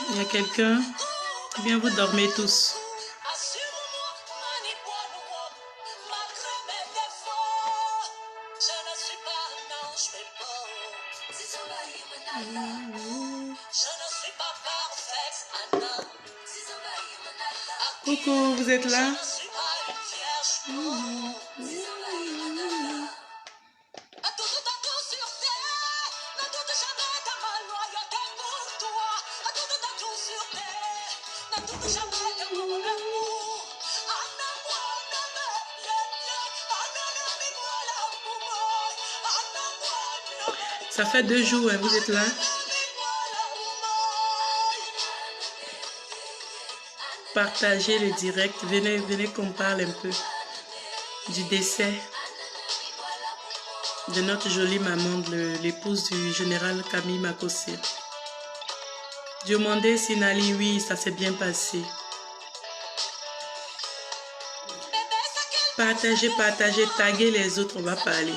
Il y a quelqu'un? Bien, vous dormez tous. Coucou, vous êtes là? Ça fait 2 jours, hein, vous êtes là? Partagez le direct. Venez, venez qu'on parle un peu du décès de notre jolie maman, l'épouse du général Camille Makossi. Demandez Sinali, oui, ça s'est bien passé. Partagez, partagez, taguez les autres, on va parler.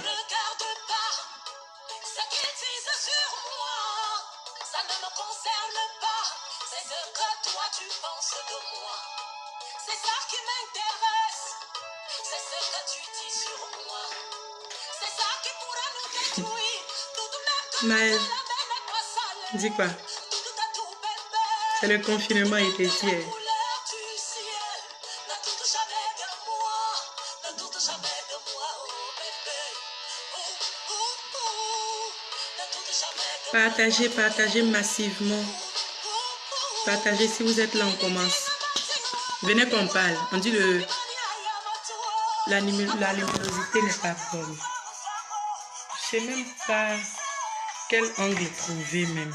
Maël, dis quoi? C'est le confinement était hier. Partagez, partagez massivement. Partagez, si vous êtes là, on commence. Venez qu'on parle. On dit la luminosité n'est pas bonne. Je ne sais même pas quel angle trouver même.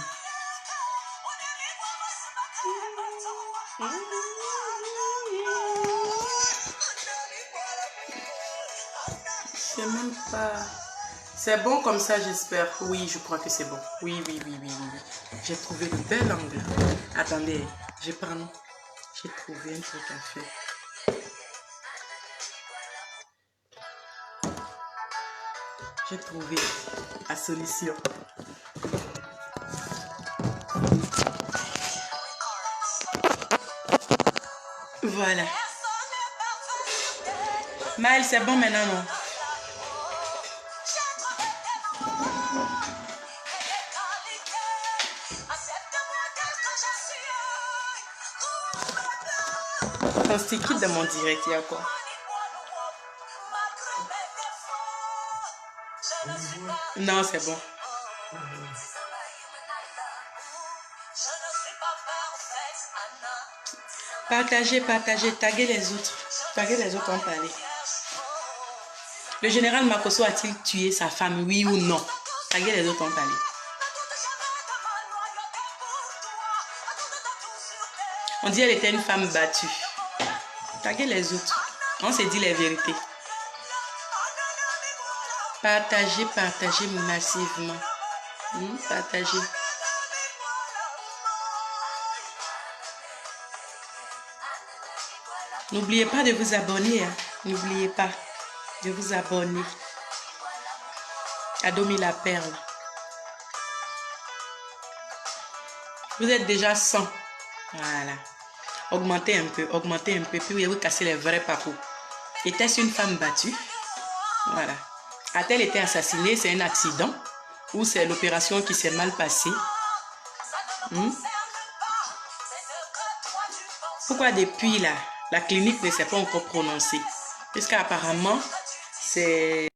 Je sais même pas. C'est bon comme ça, j'espère. Oui, je crois que c'est bon. Oui, oui, oui, oui, oui. J'ai trouvé le bel angle. Attendez, j'ai trouvé un truc à faire. J'ai trouvé la solution. Voilà. Maël, c'est bon maintenant, non? On se quitte dans mon direct, il y a quoi? Non, c'est bon. Partagez, partagez, taguez les autres. Taguez les autres en parler. Le général Makosso a-t-il tué sa femme, oui ou non? Taguez les autres en parler. On dit qu'elle était une femme battue. Taguez les autres. On s'est dit les vérités. Partagez, partagez massivement. Partagez. N'oubliez pas de vous abonner. Hein. N'oubliez pas de vous abonner. À Domi la Perle. Vous êtes déjà 100. Voilà. Augmentez un peu, puis vous cassez les vrais papous. Était-ce une femme battue? Voilà. A-t-elle été assassinée? C'est un accident? Ou c'est l'opération qui s'est mal passée? Pourquoi depuis là, la clinique ne s'est pas encore prononcée? Puisqu'apparemment, c'est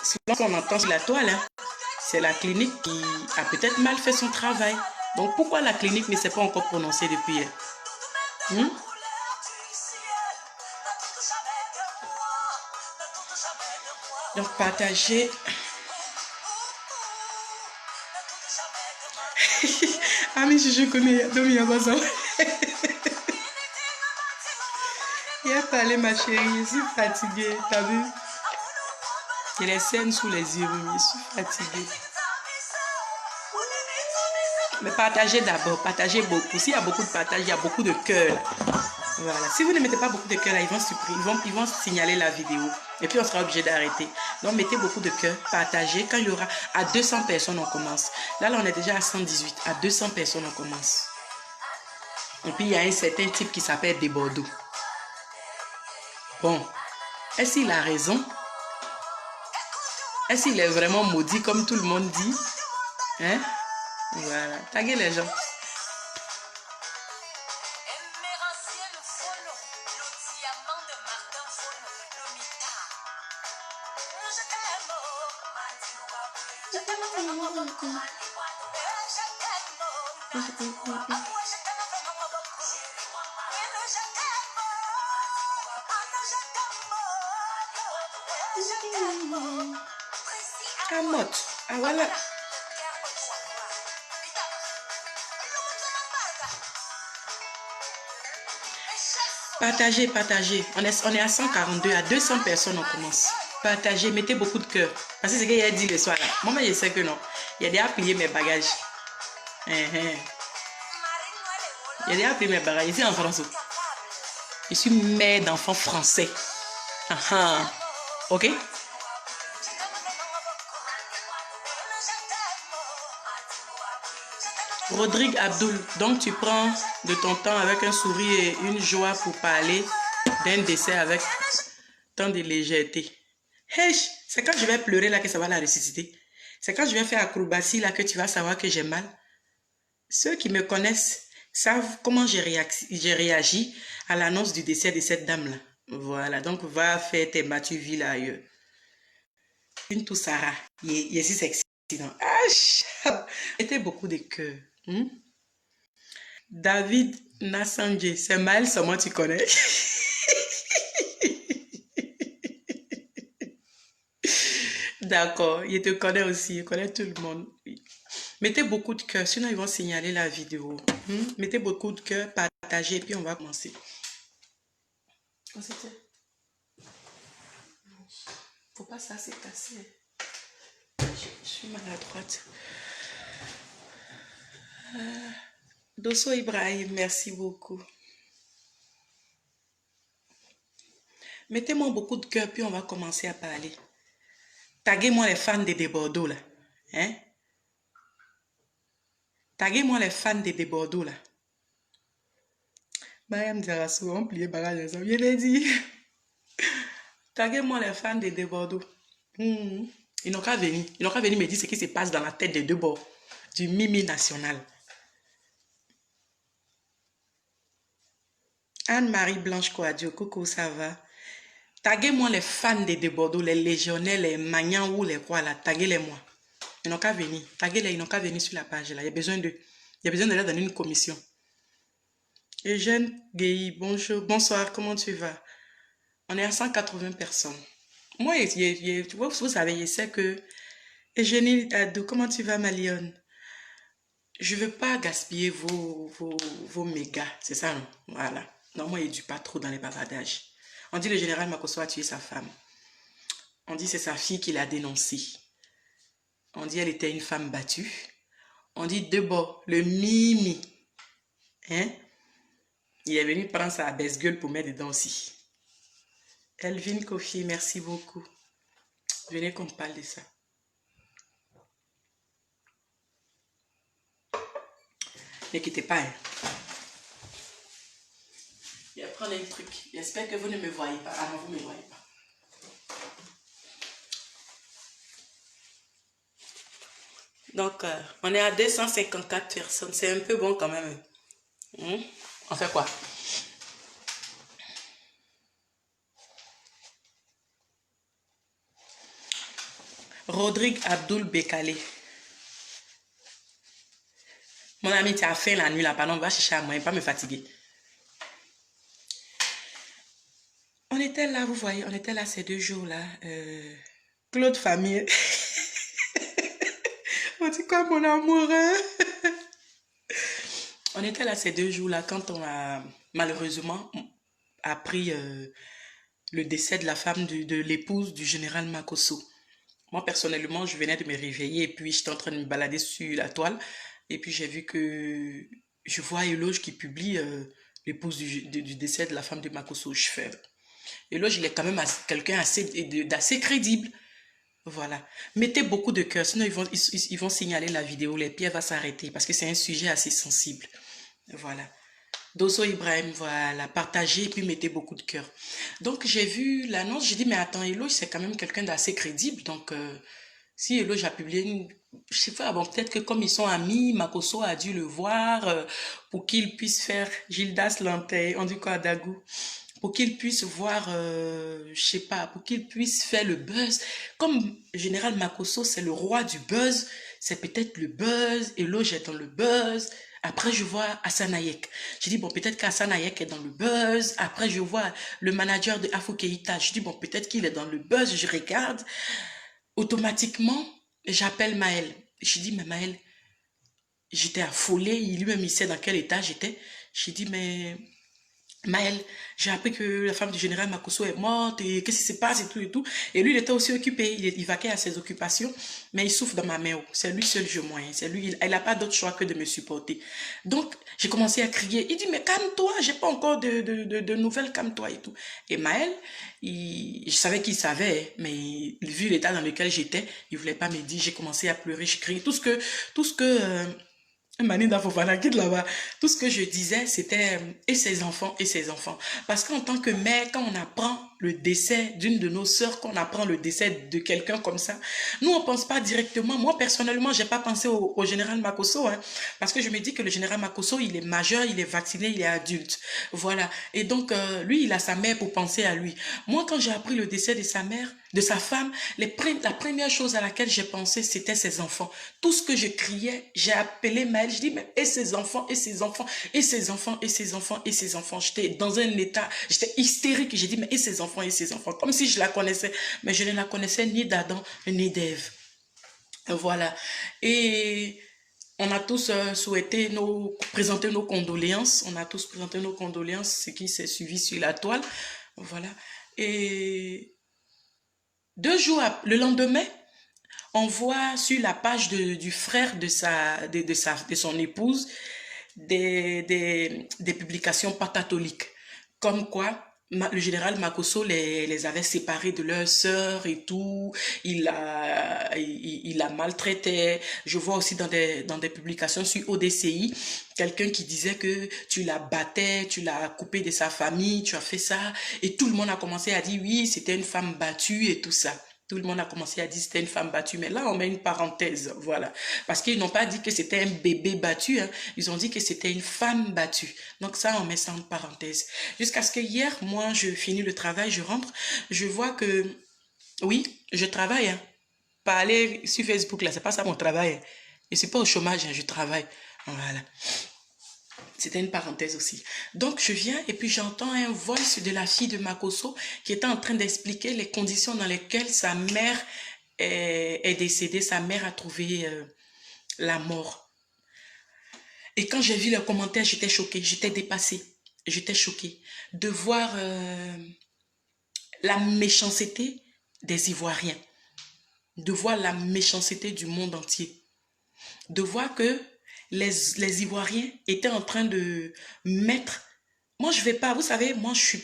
souvent qu'on entend sur la toile, hein, c'est la clinique qui a peut-être mal fait son travail. Donc pourquoi la clinique ne s'est pas encore prononcée depuis? Donc partagez. Ah mais je connais Domi Amazon. Il a parlé ma chérie, je suis fatiguée, t'as vu? Il y a les scènes sous les yeux, je suis fatiguée. Mais partagez d'abord, partagez beaucoup. S'il y a beaucoup de partage, il y a beaucoup de cœur. Voilà. Si vous ne mettez pas beaucoup de cœur là, ils vont supprimer, ils vont signaler la vidéo. Et puis on sera obligé d'arrêter. Donc mettez beaucoup de cœur, partagez. Quand il y aura à 200 personnes, on commence. Là, on est déjà à 118. À 200 personnes, on commence. Et puis, il y a un certain type qui s'appelle Desbordeaux. Bon, est-ce qu'il a raison? Est-ce qu'il est vraiment maudit comme tout le monde dit? Hein? Voilà, taguez les gens. Amotte. Ah voilà. Partagez, partagez. On est à 142, à 200 personnes, on commence. Partagez, mettez beaucoup de cœur. Parce que c'est ce qu'il a dit le soir là. Moi, je sais que non. Il a déjà plié mes bagages. Il a déjà plié mes bagages. Ici en France. Je suis mère d'enfants français. Ok? Rodrigue Abdoul, donc tu prends de ton temps avec un sourire et une joie pour parler d'un décès avec tant de légèreté. Hey, c'est quand je vais pleurer là que ça va la ressusciter. C'est quand je vais faire acrobatie là que tu vas savoir que j'ai mal. Ceux qui me connaissent savent comment j'ai réagi à l'annonce du décès de cette dame là. Voilà, donc va faire tes Mathieu là ailleurs. Une tout Sarah, il est si sexy. Ah, c'était beaucoup de cœur. David Nassangé, c'est mal, seulement tu connais. D'accord, il te connaît aussi, il connaît tout le monde. Mettez beaucoup de cœur, sinon ils vont signaler la vidéo. Mettez beaucoup de cœur, partagez, et puis on va commencer. Oh, faut pas ça, c'est cassé. Je suis maladroite. Dosso Ibrahim, merci beaucoup. Mettez-moi beaucoup de cœur, puis on va commencer à parler. Taguez-moi les fans de Desbordeaux, là. Hein? Taguez-moi les fans de Desbordeaux, là. Mariam Diarassou, on plie barrage, ça vient de dire. Taguez-moi les fans de Desbordeaux. Ils n'ont qu'à venir. Ils n'ont qu'à venir me dire ce qui se passe dans la tête des deux bords du Mimi national. Anne-Marie Blanche Coadio, coucou, ça va? Taguez-moi les fans de Bordeaux, les légionnaires, les magnans ou les quoi là, taguez-les-moi. Ils n'ont qu'à venir. Taguez-les, ils n'ont qu'à venir sur la page là. Il y a besoin d'eux. Il y a besoin de leur donner une commission. Eugène Guéhi, bonjour, bonsoir, comment tu vas? On est à 180 personnes. Moi, vous savez, je sais que Eugénie Adou, comment tu vas, ma lionne? Je ne veux pas gaspiller vos mégas, c'est ça, non? Voilà. Non, moi, il ne dure pas trop dans les bavardages. On dit le général Makosso a tué sa femme. On dit c'est sa fille qui l'a dénoncée. On dit elle était une femme battue. On dit Debo, le Mimi. Hein? Il est venu prendre sa baisse-gueule pour mettre dedans aussi. Elvin Kofi, merci beaucoup. Venez qu'on parle de ça. Ne quittez pas. Hein. Je vais prendre un truc. J'espère que vous ne me voyez pas. Ah non, vous ne me voyez pas. Donc, on est à 254 personnes. C'est un peu bon quand même. On fait quoi? Rodrigue Abdoul Bekale. Mon ami, tu as faim la nuit là. Pardon, va chercher à moi. Pas me fatiguer. On était là, vous voyez, on était là ces 2 jours-là. Claude Famille. On dit quoi, mon amour? Hein? On était là ces 2 jours-là quand on a malheureusement appris le décès de la femme de l'épouse du général Makosso. Moi, personnellement, je venais de me réveiller et puis j'étais en train de me balader sur la toile. Et puis j'ai vu que je vois Eloge qui publie l'épouse du décès de la femme de Makosso. Je fais... Eloge, il est quand même quelqu'un d'assez crédible. Voilà. Mettez beaucoup de cœur, sinon ils vont signaler la vidéo. Les pieds vont s'arrêter parce que c'est un sujet assez sensible. Voilà. Dosso Ibrahim, voilà, partagez et puis mettez beaucoup de cœur. Donc j'ai vu l'annonce, j'ai dit mais attends, Eloge c'est quand même quelqu'un d'assez crédible, donc si Eloge a publié je sais pas, bon peut-être que comme ils sont amis, Makoso a dû le voir pour qu'il puisse faire Gildas Lantey, on dit quoi à Dagou, pour qu'il puisse voir, je sais pas, pour qu'il puisse faire le buzz. Comme Général Makoso, c'est le roi du buzz, c'est peut-être le buzz, Eloge est dans le buzz. Après, je vois Hassan Hayek. Je dis, bon, peut-être qu'Hassan Hayek est dans le buzz. Après, je vois le manager de Afou Keïta. Je dis, bon, peut-être qu'il est dans le buzz. Je regarde. Automatiquement, j'appelle Maël. Je dis, mais Maël, j'étais affolée. Il lui-même, il sait dans quel état j'étais. Je dis, mais Maël, j'ai appris que la femme du général Makoso est morte et qu'est-ce qui se passe et tout et tout. Et lui, il était aussi occupé, il vaquait à ses occupations, mais il souffre dans ma main. C'est lui seul je moyen, c'est lui, il n'a pas d'autre choix que de me supporter. Donc, j'ai commencé à crier. Il dit, mais calme-toi, j'ai pas encore de nouvelles, calme-toi et tout. Et Maël, je savais qu'il savait, mais vu l'état dans lequel j'étais, il voulait pas me dire. J'ai commencé à pleurer, j'ai crié tout ce que Manida Fofana quitte là-bas. Tout ce que je disais, c'était et ses enfants, et ses enfants. Parce qu'en tant que mère, quand on apprend le décès d'une de nos sœurs, quand on apprend le décès de quelqu'un comme ça, nous, on pense pas directement. Moi, personnellement, j'ai pas pensé au général Makoso, hein, parce que je me dis que le général Makoso, il est majeur, il est vacciné, il est adulte. Voilà. Et donc, lui, il a sa mère pour penser à lui. Moi, quand j'ai appris le décès de sa mère, de sa femme, la première chose à laquelle j'ai pensé, c'était ses enfants. Tout ce que je criais, j'ai appelé Maël, je dis, mais et ses enfants, et ses enfants, et ses enfants, et ses enfants, et ses enfants. J'étais dans un état, j'étais hystérique, j'ai dit, mais et ses enfants, et ses enfants, comme si je la connaissais, mais je ne la connaissais ni d'Adam, ni d'Ève. Voilà. Et on a tous souhaité présenter nos condoléances, on a tous présenté nos condoléances, ce qui s'est suivi sur la toile. Voilà. Et 2 jours, le lendemain, on voit sur la page du frère de son épouse des publications pas catholiques. Comme quoi, le général Makoso les avait séparés de leur sœur et tout. Il la maltraitait. Je vois aussi dans des publications sur ODCI, quelqu'un qui disait que tu la battais, tu l'as coupé de sa famille, tu as fait ça. Et tout le monde a commencé à dire oui, c'était une femme battue et tout ça. Tout le monde a commencé à dire que c'était une femme battue. Mais là, on met une parenthèse, voilà. Parce qu'ils n'ont pas dit que c'était un bébé battu, hein. Ils ont dit que c'était une femme battue. Donc ça, on met ça en parenthèse. Jusqu'à ce que hier, moi, je finis le travail, je rentre, je vois que, oui, je travaille, hein. Pas aller sur Facebook, là, c'est pas ça mon travail, hein. Et c'est pas au chômage, hein, je travaille. Voilà. C'était une parenthèse aussi. Donc, je viens et puis j'entends un voice de la fille de Makoso qui était en train d'expliquer les conditions dans lesquelles sa mère est décédée. Sa mère a trouvé la mort. Et quand j'ai vu les commentaires, j'étais choquée, j'étais dépassée. J'étais choquée de voir la méchanceté des Ivoiriens, de voir la méchanceté du monde entier, de voir que les Ivoiriens étaient en train de mettre... Moi, je vais pas, vous savez, moi, je suis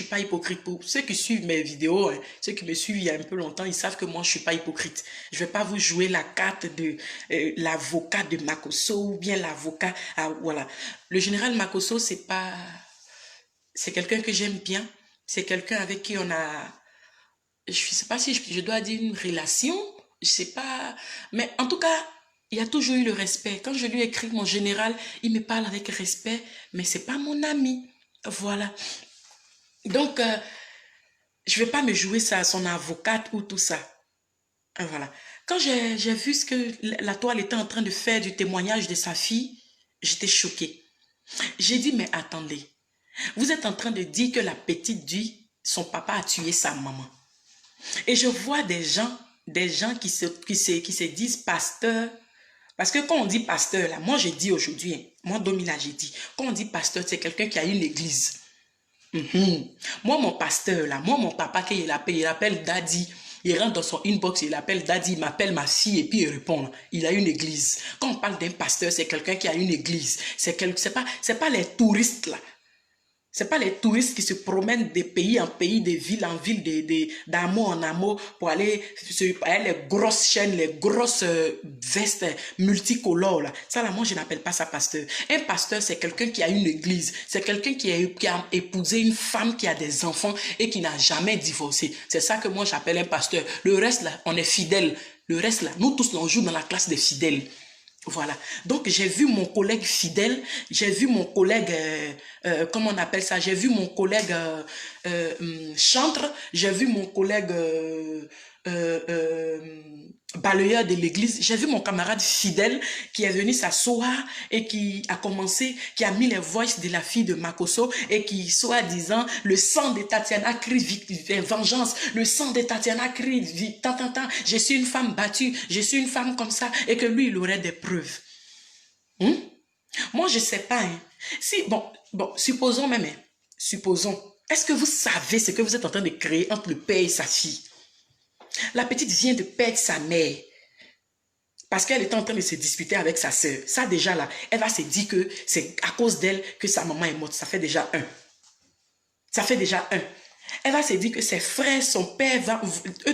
pas hypocrite. Pour ceux qui suivent mes vidéos, hein, ceux qui me suivent il y a un peu longtemps, ils savent que moi, je suis pas hypocrite. Je vais pas vous jouer la carte de l'avocat de Makoso ou bien l'avocat, voilà. Le général Makoso, c'est quelqu'un que j'aime bien. C'est quelqu'un avec qui on a, je sais pas si je dois dire une relation, je sais pas, mais en tout cas, il y a toujours eu le respect. Quand je lui écris mon général, il me parle avec respect, mais c'est pas mon ami. Voilà. Donc, je vais pas me jouer ça à son avocate ou tout ça. Voilà. Quand j'ai vu ce que la toile était en train de faire du témoignage de sa fille, j'étais choquée. J'ai dit, mais attendez, vous êtes en train de dire que la petite dit, son papa a tué sa maman. Et je vois des gens qui se disent pasteurs. Parce que quand on dit pasteur, là, moi j'ai dit aujourd'hui, moi Domina j'ai dit, quand on dit pasteur, c'est quelqu'un qui a une église. Moi mon pasteur, là, moi mon papa, il appelle Daddy. Il rentre dans son inbox, il appelle Daddy, il m'appelle ma fille et puis il répond. Il a une église. Quand on parle d'un pasteur, c'est quelqu'un qui a une église. C'est pas les touristes là. C'est pas les touristes qui se promènent des pays en pays, de ville en ville, d'amour en amour pour aller sur les grosses chaînes, les grosses vestes multicolores. Là. Ça, là, moi, je n'appelle pas ça pasteur. Un pasteur, c'est quelqu'un qui a une église. C'est quelqu'un qui a épousé une femme qui a des enfants et qui n'a jamais divorcé. C'est ça que moi, j'appelle un pasteur. Le reste, là, on est fidèle. Le reste, là, nous tous, là, on joue dans la classe des fidèles. Voilà. Donc, j'ai vu mon collègue fidèle, j'ai vu mon collègue, comment on appelle ça, j'ai vu mon collègue chantre, j'ai vu mon collègue balayeur de l'église, j'ai vu mon camarade fidèle qui est venu s'asseoir et qui a commencé, qui a mis les voices de la fille de Makosso et qui, soi-disant, le sang de Tatiana crie vengeance, le sang de Tatiana crie tant, je suis une femme battue, je suis une femme comme ça, et que lui, il aurait des preuves. Moi, je sais pas. Hein. Si, bon, supposons même, supposons, est-ce que vous savez ce que vous êtes en train de créer entre le père et sa fille? La petite vient de perdre sa mère parce qu'elle était en train de se disputer avec sa sœur. Ça déjà là, elle va se dire que c'est à cause d'elle que sa maman est morte. Ça fait déjà un. Ça fait déjà un. Elle va se dire que ses frères, son père,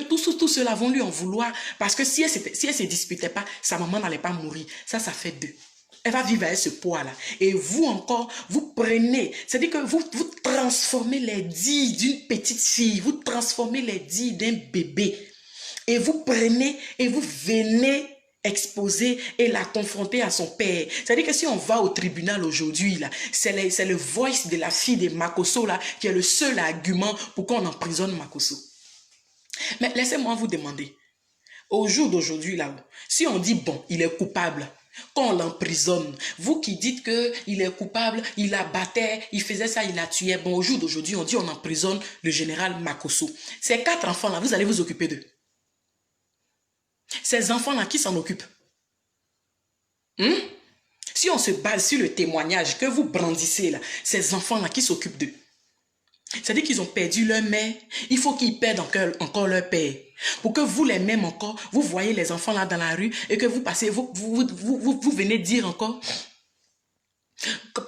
tous ceux-là vont lui en vouloir parce que si elle se disputait pas, sa maman n'allait pas mourir. Ça fait deux. Elle va vivre avec ce poids-là. Et vous encore, vous prenez, c'est-à-dire que vous transformez les dits d'une petite fille, vous transformez les dits d'un bébé. Et vous prenez et vous venez exposer et la confronter à son père. C'est-à-dire que si on va au tribunal aujourd'hui, là, c'est le voice de la fille de Makosso là, qui est le seul argument pour qu'on emprisonne Makosso. Mais laissez-moi vous demander, au jour d'aujourd'hui, là, si on dit, bon, il est coupable, qu'on l'emprisonne, vous qui dites qu'il est coupable, il la battait, il faisait ça, il la tuait, bon, au jour d'aujourd'hui, on dit on emprisonne le général Makosso. Ces 4 enfants-là, vous allez vous occuper d'eux. Ces enfants-là, qui s'en occupent? Si on se base sur le témoignage que vous brandissez là, ces enfants-là, qui s'occupent d'eux? C'est-à-dire qu'ils ont perdu leur mère, il faut qu'ils perdent encore leur père. Pour que vous les mêmes encore, vous voyez les enfants là dans la rue et que vous passez, vous venez dire encore,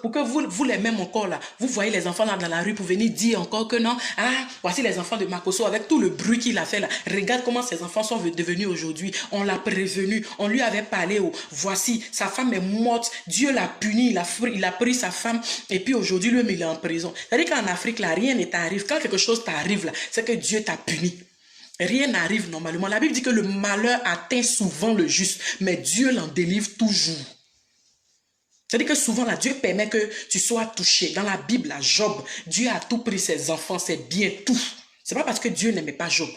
pour que vous les mêmes encore là, vous voyez les enfants là dans la rue pour venir dire encore que non, ah, voici les enfants de Makosso avec tout le bruit qu'il a fait là. Regarde comment ces enfants sont devenus aujourd'hui. On l'a prévenu, on lui avait parlé, voici, sa femme est morte, Dieu l'a puni, il a pris sa femme et puis aujourd'hui lui il est en prison. C'est-à-dire qu'en Afrique là, rien ne t'arrive. Quand quelque chose t'arrive là, c'est que Dieu t'a puni. Rien n'arrive normalement. La Bible dit que le malheur atteint souvent le juste, mais Dieu l'en délivre toujours. C'est-à-dire que souvent, là, Dieu permet que tu sois touché. Dans la Bible, là, Job, Dieu a tout pris ses enfants, ses biens, tout. C'est pas parce que Dieu n'aimait pas Job.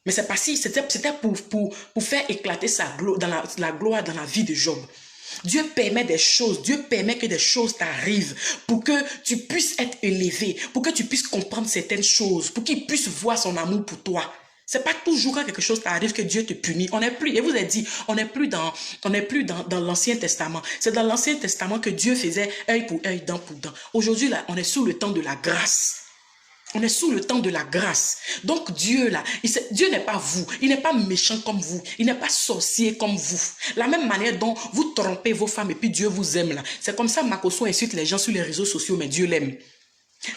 Mais c'est parce que c'était pour faire éclater la gloire dans la vie de Job. Dieu permet des choses, Dieu permet que des choses t'arrivent pour que tu puisses être élevé, pour que tu puisses comprendre certaines choses, pour qu'il puisse voir son amour pour toi. C'est pas toujours quand quelque chose t'arrive que Dieu te punit. On n'est plus, et vous avez dit, on n'est plus dans l'Ancien Testament. C'est dans l'Ancien Testament que Dieu faisait œil pour œil, dent pour dent. Aujourd'hui, là, on est sous le temps de la grâce. On est sous le temps de la grâce. Donc Dieu, là, Dieu n'est pas vous. Il n'est pas méchant comme vous. Il n'est pas sorcier comme vous. La même manière dont vous trompez vos femmes et puis Dieu vous aime, là. C'est comme ça Makosso insulte les gens sur les réseaux sociaux, mais Dieu l'aime.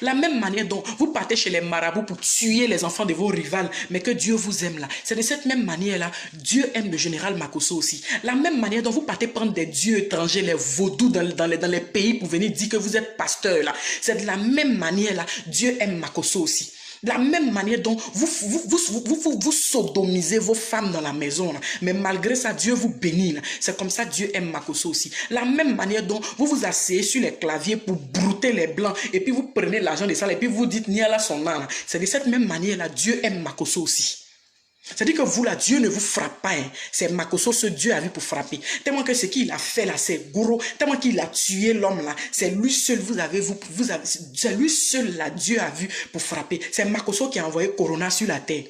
La même manière dont vous partez chez les marabouts pour tuer les enfants de vos rivales, mais que Dieu vous aime là. C'est de cette même manière-là, Dieu aime le général Makosso aussi. La même manière dont vous partez prendre des dieux étrangers, les vaudous dans les pays pour venir dire que vous êtes pasteur là. C'est de la même manière-là, Dieu aime Makosso aussi. De la même manière dont vous sodomisez vos femmes dans la maison, là. Mais malgré ça, Dieu vous bénit. C'est comme ça Dieu aime Makosso aussi. La même manière dont vous vous asseyez sur les claviers pour brouter les blancs et puis vous prenez l'argent des salles et puis vous dites Niala son âme. C'est de cette même manière-là, Dieu aime Makosso aussi. C'est-à-dire que vous là, Dieu ne vous frappe pas. Hein. C'est Makosso, ce Dieu a vu pour frapper. Tellement que ce qu'il a fait là, c'est gros. Tellement qu'il a tué l'homme là. C'est lui seul, c'est lui seul là, Dieu a vu pour frapper. C'est Makosso qui a envoyé Corona sur la terre.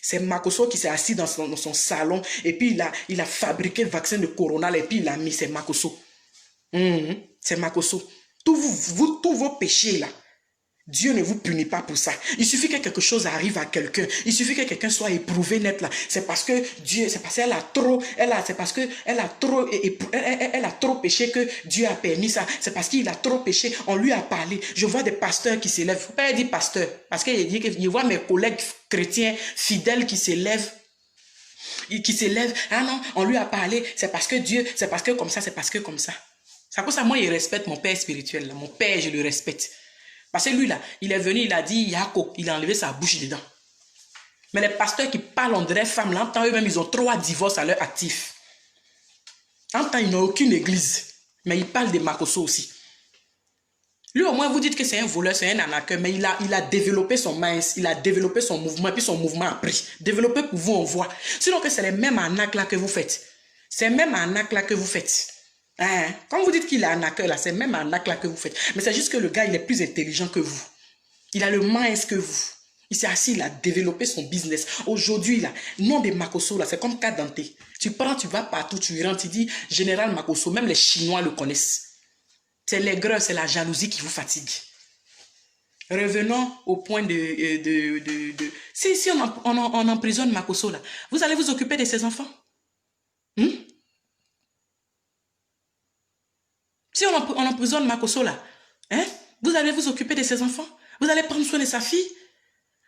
C'est Makosso qui s'est assis dans son salon et puis il a fabriqué le vaccin de Corona et puis il l'a mis. C'est Makosso. C'est Makosso. Tous vos péchés là. Dieu ne vous punit pas pour ça. Il suffit que quelque chose arrive à quelqu'un. Il suffit que quelqu'un soit éprouvé net là. C'est parce que Dieu, c'est parce qu'elle a trop, c'est parce que elle a trop péché que Dieu a permis ça. C'est parce qu'il a trop péché. On lui a parlé. Je vois des pasteurs qui s'élèvent. Faut pas dire pasteur. Parce qu'il dit que je vois mes collègues chrétiens fidèles qui s'élèvent. Ah non, on lui a parlé. C'est parce que Dieu, c'est parce que comme ça, c'est parce que comme ça. C'est à cause de ça, moi, il respecte mon père spirituel. Là. Mon père, je le respecte. Parce que lui, là, il est venu, il a dit Yako, il a enlevé sa bouche dedans. Mais les pasteurs qui parlent en des femmes, là, en temps eux-mêmes, ils ont 3 divorces à leur actif. En temps, ils n'ont aucune église. Mais ils parlent des Makoso aussi. Lui, au moins, vous dites que c'est un voleur, c'est un arnaqueur, mais il a développé son minds, il a développé son mouvement, et puis son mouvement a pris. Développé pour vous, on voit. Sinon que c'est les mêmes arnaques là que vous faites. C'est les mêmes arnaques là que vous faites. Hein? Quand vous dites qu'il est arnaqueur là, c'est même arnaque là que vous faites. Mais c'est juste que le gars, il est plus intelligent que vous. Il a le minds que vous. Il s'est assis, il a développé son business. Aujourd'hui, là, nom de Makoso, là, c'est comme Kadante. Tu prends, tu vas partout, tu rentres, tu dis Général Makoso, même les Chinois le connaissent. C'est l'aigreur, c'est la jalousie qui vous fatigue. Revenons au point Si on emprisonne Makoso, là, vous allez vous occuper de ses enfants? Si on emprisonne Makoso, là, hein, vous allez vous occuper de ses enfants? Vous allez prendre soin de sa fille?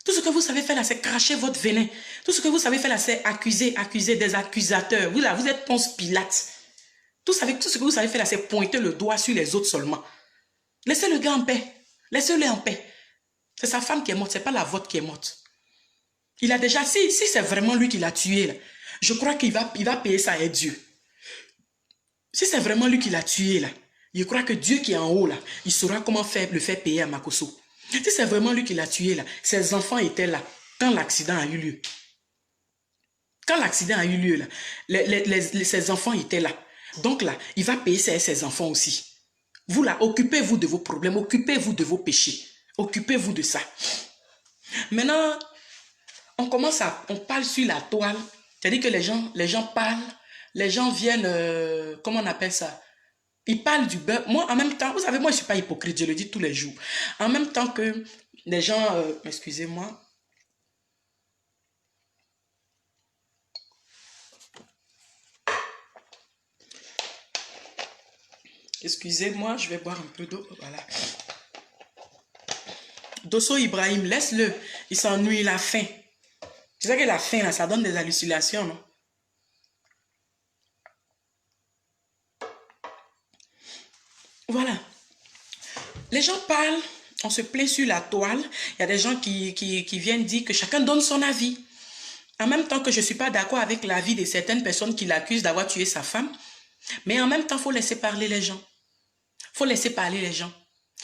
Tout ce que vous savez faire là, c'est cracher votre venin. Tout ce que vous savez faire là, c'est accuser des accusateurs. Vous, là, vous êtes Ponce Pilate. Tout ce que vous savez faire là, c'est pointer le doigt sur les autres seulement. Laissez le gars en paix. Laissez-le en paix. C'est sa femme qui est morte, c'est pas la vôtre qui est morte. Il a déjà, si c'est vraiment lui qui l'a tué, là, je crois qu'il va payer ça à Dieu. Si c'est vraiment lui qui l'a tué, là, je crois que Dieu qui est en haut, là, il saura comment le faire payer à Makoso. Si c'est vraiment lui qui l'a tué, là, ses enfants étaient là quand l'accident a eu lieu. Quand l'accident a eu lieu, là, ses enfants étaient là. Donc là, il va payer ça à ses enfants aussi. Vous là, occupez-vous de vos problèmes, occupez-vous de vos péchés. Occupez-vous de ça. Maintenant, on parle sur la toile. C'est-à-dire que les gens parlent, les gens viennent, comment on appelle ça? Ils parlent du beurre. Moi, en même temps, vous savez, moi, je ne suis pas hypocrite, je le dis tous les jours. En même temps que les gens, excusez-moi. Excusez-moi, je vais boire un peu d'eau. Voilà. Dosso Ibrahim, laisse-le. Il s'ennuie, il a faim. Tu sais que la faim, là, ça donne des hallucinations, non? Voilà. Les gens parlent, on se plaît sur la toile. Il y a des gens qui viennent dire que chacun donne son avis. En même temps que je ne suis pas d'accord avec l'avis de certaines personnes qui l'accusent d'avoir tué sa femme. Mais en même temps, il faut laisser parler les gens. Il faut laisser parler les gens.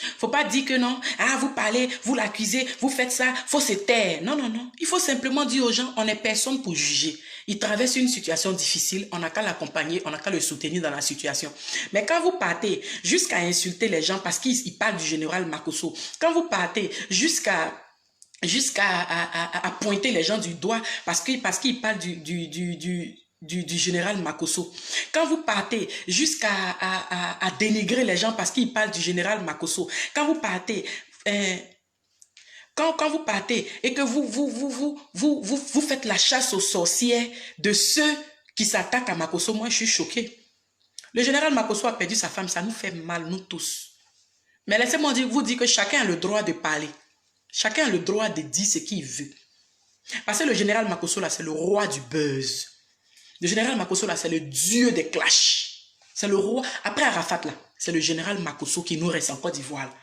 Il ne faut pas dire que non, ah, vous parlez, vous l'accusez, vous faites ça, il faut se taire. Non, non, non. Il faut simplement dire aux gens, on n'est personne pour juger. Il traverse une situation difficile, on n'a qu'à l'accompagner, on n'a qu'à le soutenir dans la situation. Mais quand vous partez jusqu'à insulter les gens parce qu'ils parlent du général Makoso, quand vous partez jusqu'à pointer les gens du doigt parce qu'ils parlent du général Makoso. Quand vous partez jusqu'à dénigrer les gens parce qu'ils parlent du général Makoso, quand vous partez, quand vous partez et que vous faites la chasse aux sorcières de ceux qui s'attaquent à Makoso, moi je suis choqué. Le général Makoso a perdu sa femme, ça nous fait mal, nous tous. Mais laissez-moi vous dire que chacun a le droit de parler. Chacun a le droit de dire ce qu'il veut. Parce que le général Makoso, là, c'est le roi du buzz. Le général Makoso, là, c'est le dieu des clashs. C'est le roi. Après Arafat, là, c'est le général Makoso qui nous reste en Côte d'Ivoire.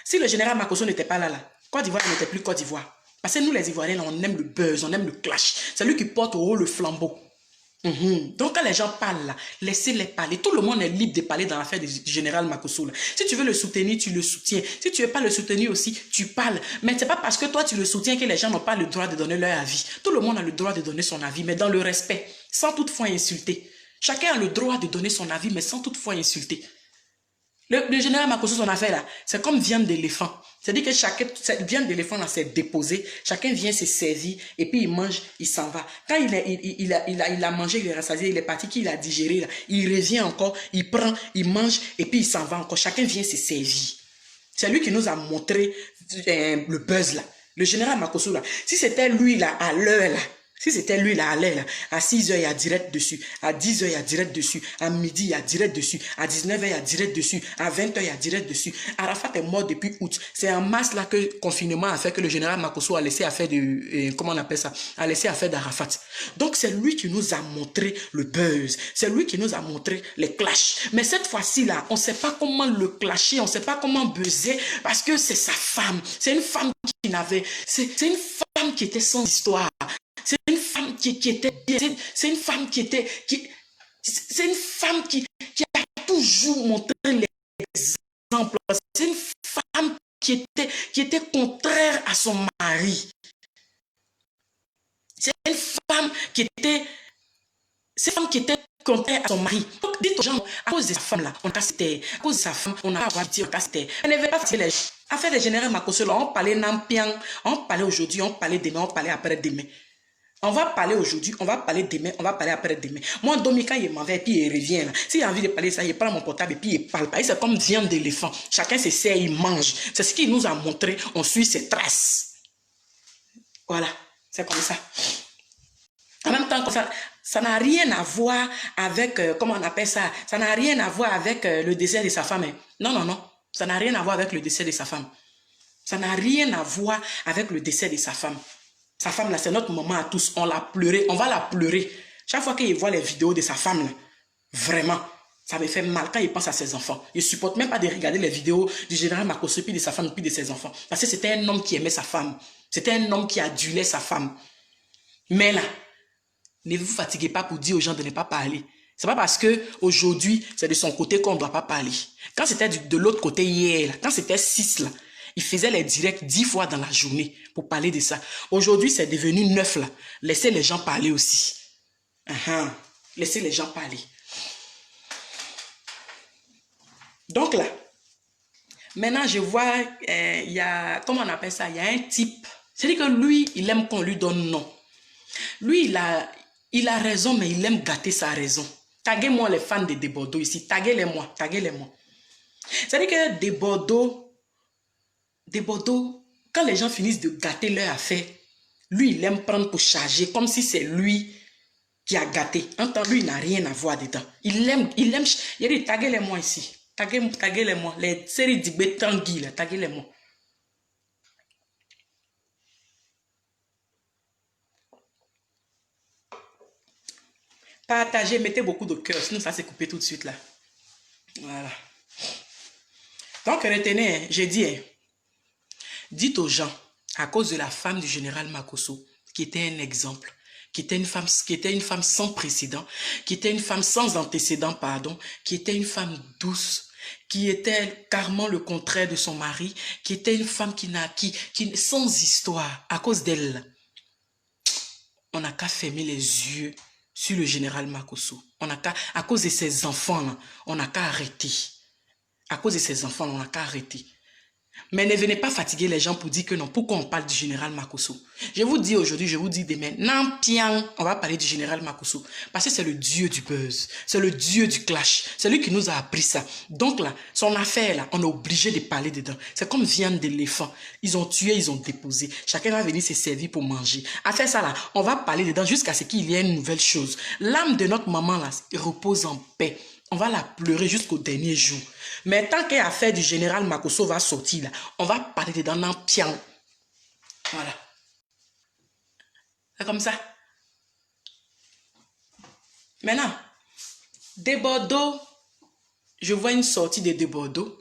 Si le général Makoso n'était pas là, Côte d'Ivoire n'était plus Côte d'Ivoire. Parce que nous, les Ivoiriens, là, on aime le buzz, on aime le clash. C'est lui qui porte au haut le flambeau. Donc, quand les gens parlent là, laissez-les parler. Tout le monde est libre de parler dans l'affaire du général Makoso. Là. Si tu veux le soutenir, tu le soutiens. Si tu ne veux pas le soutenir aussi, tu parles. Mais ce n'est pas parce que toi, tu le soutiens que les gens n'ont pas le droit de donner leur avis. Tout le monde a le droit de donner son avis, mais dans le respect, sans toutefois insulter. Chacun a le droit de donner son avis, mais sans toutefois insulter. Le général Makoso, son affaire là, c'est comme viande d'éléphant. C'est-à-dire que cette viande d'éléphant là, c'est déposé. Chacun vient se servir et puis il mange, il s'en va. Quand il a mangé, il est rassasié, il est parti, qu'il a digéré là, il revient encore, il prend, il mange et puis il s'en va encore. Chacun vient se servir. C'est lui qui nous a montré le buzz là. Le général Makosso là. Si c'était lui là, à l'heure là, si c'était lui là, à l'heure là, à 6h, il y a direct dessus. À 10h, il y a direct dessus. À midi, il y a direct dessus. À 19h, il y a direct dessus. À 20h, il y a direct dessus. Arafat est mort depuis août. C'est en mars là que le confinement a fait que le général Makosso a laissé affaire de... comment on appelle ça? A laissé affaire d'Arafat. Donc c'est lui qui nous a montré le buzz. C'est lui qui nous a montré les clashs. Mais cette fois-ci là, on ne sait pas comment le clasher. On ne sait pas comment buzzer parce que c'est sa femme. C'est une femme qui n'avait... C'est une femme qui était sans histoire. C'est une femme qui était... C'est une femme qui était... C'est une femme qui a toujours montré l'exemple. C'est une femme qui était contraire à son mari. C'est une femme qui était... C'est une femme qui était contraire à son mari. Donc, dites aux gens, à cause de sa femme là, on a cassé. À cause de sa femme, on a avoir dit, on cassé. Elle ne veut pas faire les gens. Affaire des généraux Makosso, on parlait Nampiang, on parlait aujourd'hui, on parlait demain, on parlait après-demain. On va parler aujourd'hui, on va parler demain, on va parler après-demain. Moi, Domika, il m'en va et puis il revient. S'il a envie de parler ça, il prend mon portable et puis il parle pas. C'est comme viande d'éléphant. Chacun se sert, il mange. C'est ce qu'il nous a montré. On suit ses traces. Voilà, c'est comme ça. En même temps, ça n'a rien à voir avec, comment on appelle ça? Ça n'a rien à voir avec le décès de sa femme. Non, non, non. Ça n'a rien à voir avec le décès de sa femme. Ça n'a rien à voir avec le décès de sa femme. Sa femme, là, c'est notre maman à tous. On l'a pleuré. On va la pleurer. Chaque fois qu'il voit les vidéos de sa femme, là, vraiment, ça me fait mal quand il pense à ses enfants. Il ne supporte même pas de regarder les vidéos du général Makosso, puis de sa femme, puis de ses enfants. Parce que c'était un homme qui aimait sa femme. C'était un homme qui adulait sa femme. Mais là, ne vous fatiguez pas pour dire aux gens de ne pas parler. C'est pas parce que aujourd'hui c'est de son côté qu'on ne doit pas parler. Quand c'était de l'autre côté hier, là, quand c'était 6 là, il faisait les directs 10 fois dans la journée pour parler de ça. Aujourd'hui, c'est devenu 9 là. Laissez les gens parler aussi. Laissez les gens parler. Donc là, maintenant je vois, il y a, comment on appelle ça? Il y a un type. C'est-à-dire que lui, il aime qu'on lui donne nom. Lui, il a raison, mais il aime gâter sa raison. Taguez-moi les fans de Debordeaux ici. Taguez-les-moi. Taguez-les-moi. C'est-à-dire que Debordeaux, quand les gens finissent de gâter leur affaire, lui, il aime prendre pour charger, comme si c'est lui qui a gâté. En temps, lui, il n'a rien à voir dedans. Il aime, il a dit, taguez-les-moi ici. Taguez-les-moi. Les séries d'Ibé Tanguy, là, taguez-les-moi. Partagez, mettez beaucoup de cœur, sinon ça s'est coupé tout de suite là. Voilà. Donc retenez, j'ai dit, dites aux gens, à cause de la femme du général Makosso, qui était un exemple, qui était une femme sans précédent, qui était une femme sans antécédent, pardon, qui était une femme douce, qui était carrément le contraire de son mari, qui était une femme qui sans histoire, à cause d'elle, on n'a qu'à fermer les yeux sur le général Makosso. On a qu'à, à cause de ses enfants, là, on n'a qu'à arrêter. À cause de ses enfants, on n'a qu'à arrêter. Mais ne venez pas fatiguer les gens pour dire que non. Pourquoi on parle du général Makosso? Je vous dis aujourd'hui, je vous dis demain, Nampiang, on va parler du général Makosso. Parce que c'est le dieu du buzz. C'est le dieu du clash. C'est lui qui nous a appris ça. Donc là, son affaire là, on est obligé de parler dedans. C'est comme viande d'éléphant. Ils ont tué, ils ont déposé. Chacun va venir se servir pour manger. À faire ça là, on va parler dedans jusqu'à ce qu'il y ait une nouvelle chose. L'âme de notre maman là repose en paix. On va la pleurer jusqu'au dernier jour. Mais tant qu'une affaire du général Makosso va sortir, là, on va parler dedans dans Pian. Voilà. C'est comme ça. Maintenant, Debordeaux, je vois une sortie de Debordeaux.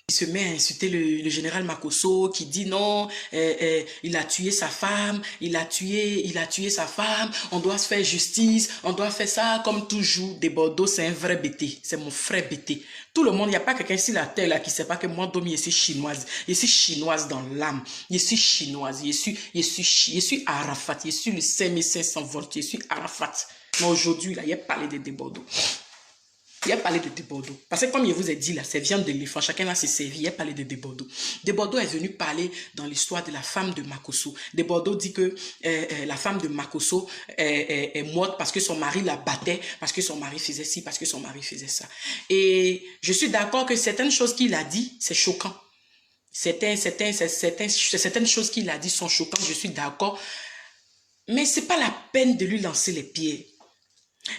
Il se met à insulter le général Makosso qui dit non, il a tué sa femme, il a tué sa femme, on doit se faire justice, on doit faire ça comme toujours. Debordeaux, c'est un vrai bêté, c'est mon frère bêté. Tout le monde, il n'y a pas quelqu'un sur la terre là qui ne sait pas que moi, Domi, je suis chinoise. Je suis chinoise dans l'âme. Je suis chinoise, je suis Arafat, je suis le 5500 volts, je suis Arafat. Mais aujourd'hui, là, il a parlé de Debordeaux. Il a parlé de Debordeaux. Parce que comme je vous ai dit là, c'est viande d'éléphant. Chacun a ses servi. Il a parlé de Debordeaux. Debordeaux est venu parler dans l'histoire de la femme de Makosso. Debordeaux dit que la femme de Makosso est morte parce que son mari la battait, parce que son mari faisait ci, parce que son mari faisait ça. Et je suis d'accord que certaines choses qu'il a dit, c'est choquant. Certaines choses qu'il a dit sont choquantes, je suis d'accord. Mais ce n'est pas la peine de lui lancer les pieds.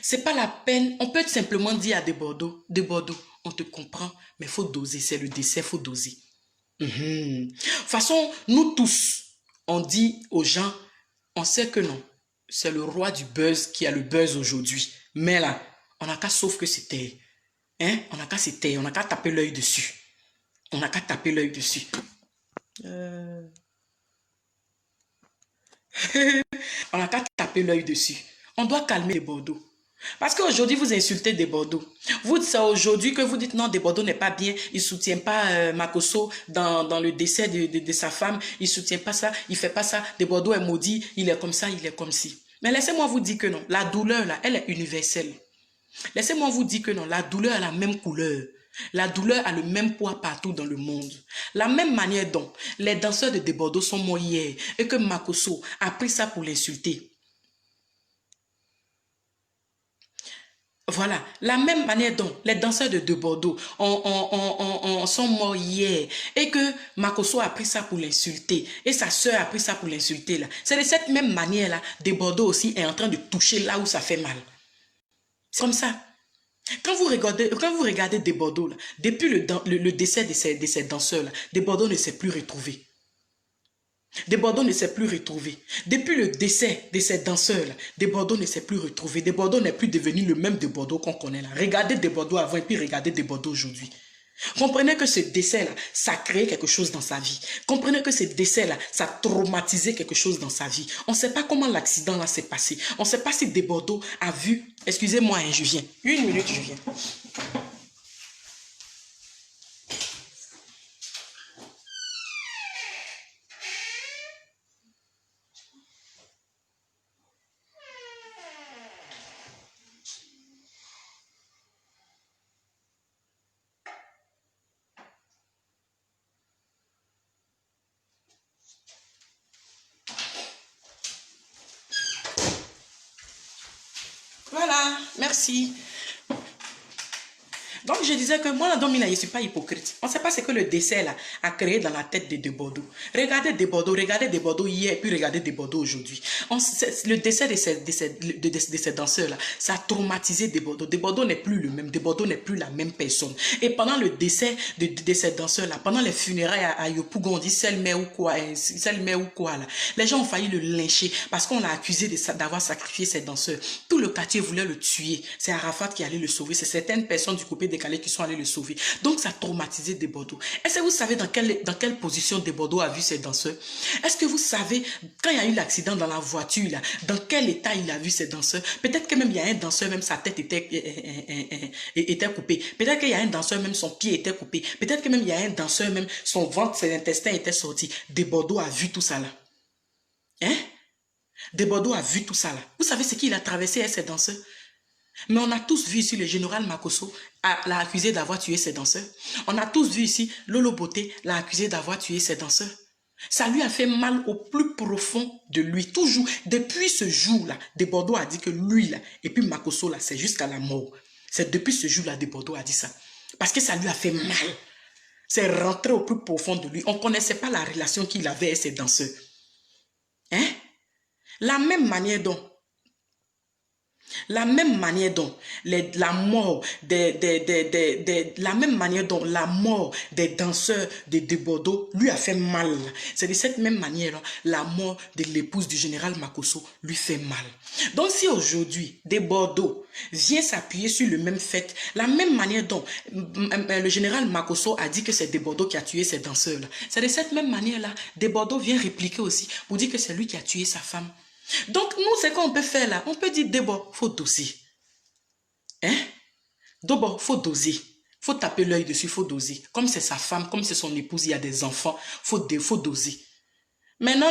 C'est pas la peine. On peut simplement dire à des Bordeaux, on te comprend, mais il faut doser. C'est le décès, il faut doser. De toute façon, nous tous, on dit aux gens, on sait que non. C'est le roi du buzz qui a le buzz aujourd'hui. Mais là, on n'a qu'à sauf que c'était. Hein? On n'a qu'à se taire, on n'a qu'à taper l'œil dessus. On n'a qu'à taper l'œil dessus. On n'a qu'à taper l'œil dessus. On doit calmer les Bordeaux. Parce qu'aujourd'hui, vous insultez des Bordeaux. Vous dites ça aujourd'hui que vous dites non, des Bordeaux n'est pas bien. Il ne soutient pas Makosso dans le décès de sa femme. Il ne soutient pas ça, il ne fait pas ça. Des Bordeaux est maudit, il est comme ça, il est comme ci. Mais laissez-moi vous dire que non. La douleur, là, elle est universelle. Laissez-moi vous dire que non. La douleur a la même couleur. La douleur a le même poids partout dans le monde. La même manière dont les danseurs de Bordeaux sont morts hier et que Makosso a pris ça pour l'insulter. Voilà, la même manière dont les danseurs de Bordeaux sont morts hier et que Makosso a pris ça pour l'insulter et sa soeur a pris ça pour l'insulter là. C'est de cette même manière-là, de Bordeaux aussi est en train de toucher là où ça fait mal. C'est comme ça. Quand vous regardez des Bordeaux, là, depuis le décès de ces danseurs-là, des Bordeaux ne s'est plus retrouvé. Des Bordeaux ne s'est plus retrouvé. Depuis le décès de ces danseurs-là, des Bordeaux ne s'est plus retrouvé. Des Bordeaux n'est plus devenu le même de Bordeaux qu'on connaît là. Regardez des Bordeaux avant et puis regardez des Bordeaux aujourd'hui. Comprenez que ce décès-là, ça a créé quelque chose dans sa vie. Comprenez que ce décès-là, ça a traumatisé quelque chose dans sa vie. On ne sait pas comment l'accident-là s'est passé. On ne sait pas si des Bordeaux a vu... Excusez-moi, hein, je viens. 1 minute, je viens. Voilà, merci. Donc, je disais que moi, la domina, je ne suis pas hypocrite. On ne sait pas ce que le décès là, a créé dans la tête de Bordeaux. Regardez des Bordeaux hier, puis regardez des Bordeaux aujourd'hui. Le décès de ces danseurs-là, ça a traumatisé des Bordeaux. Des Bordeaux n'est plus le même. Des Bordeaux n'est plus la même personne. Et pendant le décès de ces danseurs-là, pendant les funérailles à Yopougon, on dit Selmer ou quoi, là, les gens ont failli le lyncher parce qu'on l'a accusé d'avoir sacrifié ces danseurs. Tout le quartier voulait le tuer. C'est Arafat qui allait le sauver. C'est certaines personnes du coupé décalé qui sont allés le sauver. Donc, ça a traumatisé des Bordeaux. Est-ce que vous savez dans quelle position des Bordeaux a vu ces danseurs? Est-ce que vous savez, quand il y a eu l'accident dans la voiture, là, dans quel état il a vu ces danseurs? Peut-être que même il y a un danseur, même sa tête était coupée. Peut-être qu'il y a un danseur, même son pied était coupé. Peut-être que même il y a un danseur, même son ventre, ses intestins étaient sortis. Des Bordeaux a vu tout ça là. Hein? Des Bordeaux a vu tout ça là. Vous savez ce qu'il a traversé à ces danseurs? Mais on a tous vu ici le général Makosso l'a accusé d'avoir tué ses danseurs. On a tous vu ici Lolo Beauté l'a accusé d'avoir tué ses danseurs. Ça lui a fait mal au plus profond de lui. Toujours, depuis ce jour-là, De Bordeaux a dit que lui, là, et puis Makosso, là, c'est jusqu'à la mort. C'est depuis ce jour-là, De Bordeaux a dit ça. Parce que ça lui a fait mal. C'est rentré au plus profond de lui. On ne connaissait pas la relation qu'il avait avec ses danseurs. Hein? La même manière dont la mort des danseurs de Bordeaux lui a fait mal. C'est de cette même manière, la mort de l'épouse du général Makosso lui fait mal. Donc si aujourd'hui, De Bordeaux vient s'appuyer sur le même fait, la même manière dont le général Makosso a dit que c'est De Bordeaux qui a tué ses danseurs, c'est de cette même manière-là, De Bordeaux vient répliquer aussi pour dire que c'est lui qui a tué sa femme. Donc, nous, ce qu'on peut faire là, on peut dire d'abord, il faut doser. Hein? D'abord, il faut doser. Il faut taper l'œil dessus, il faut doser. Comme c'est sa femme, comme c'est son épouse, il y a des enfants, il faut doser. Mais non.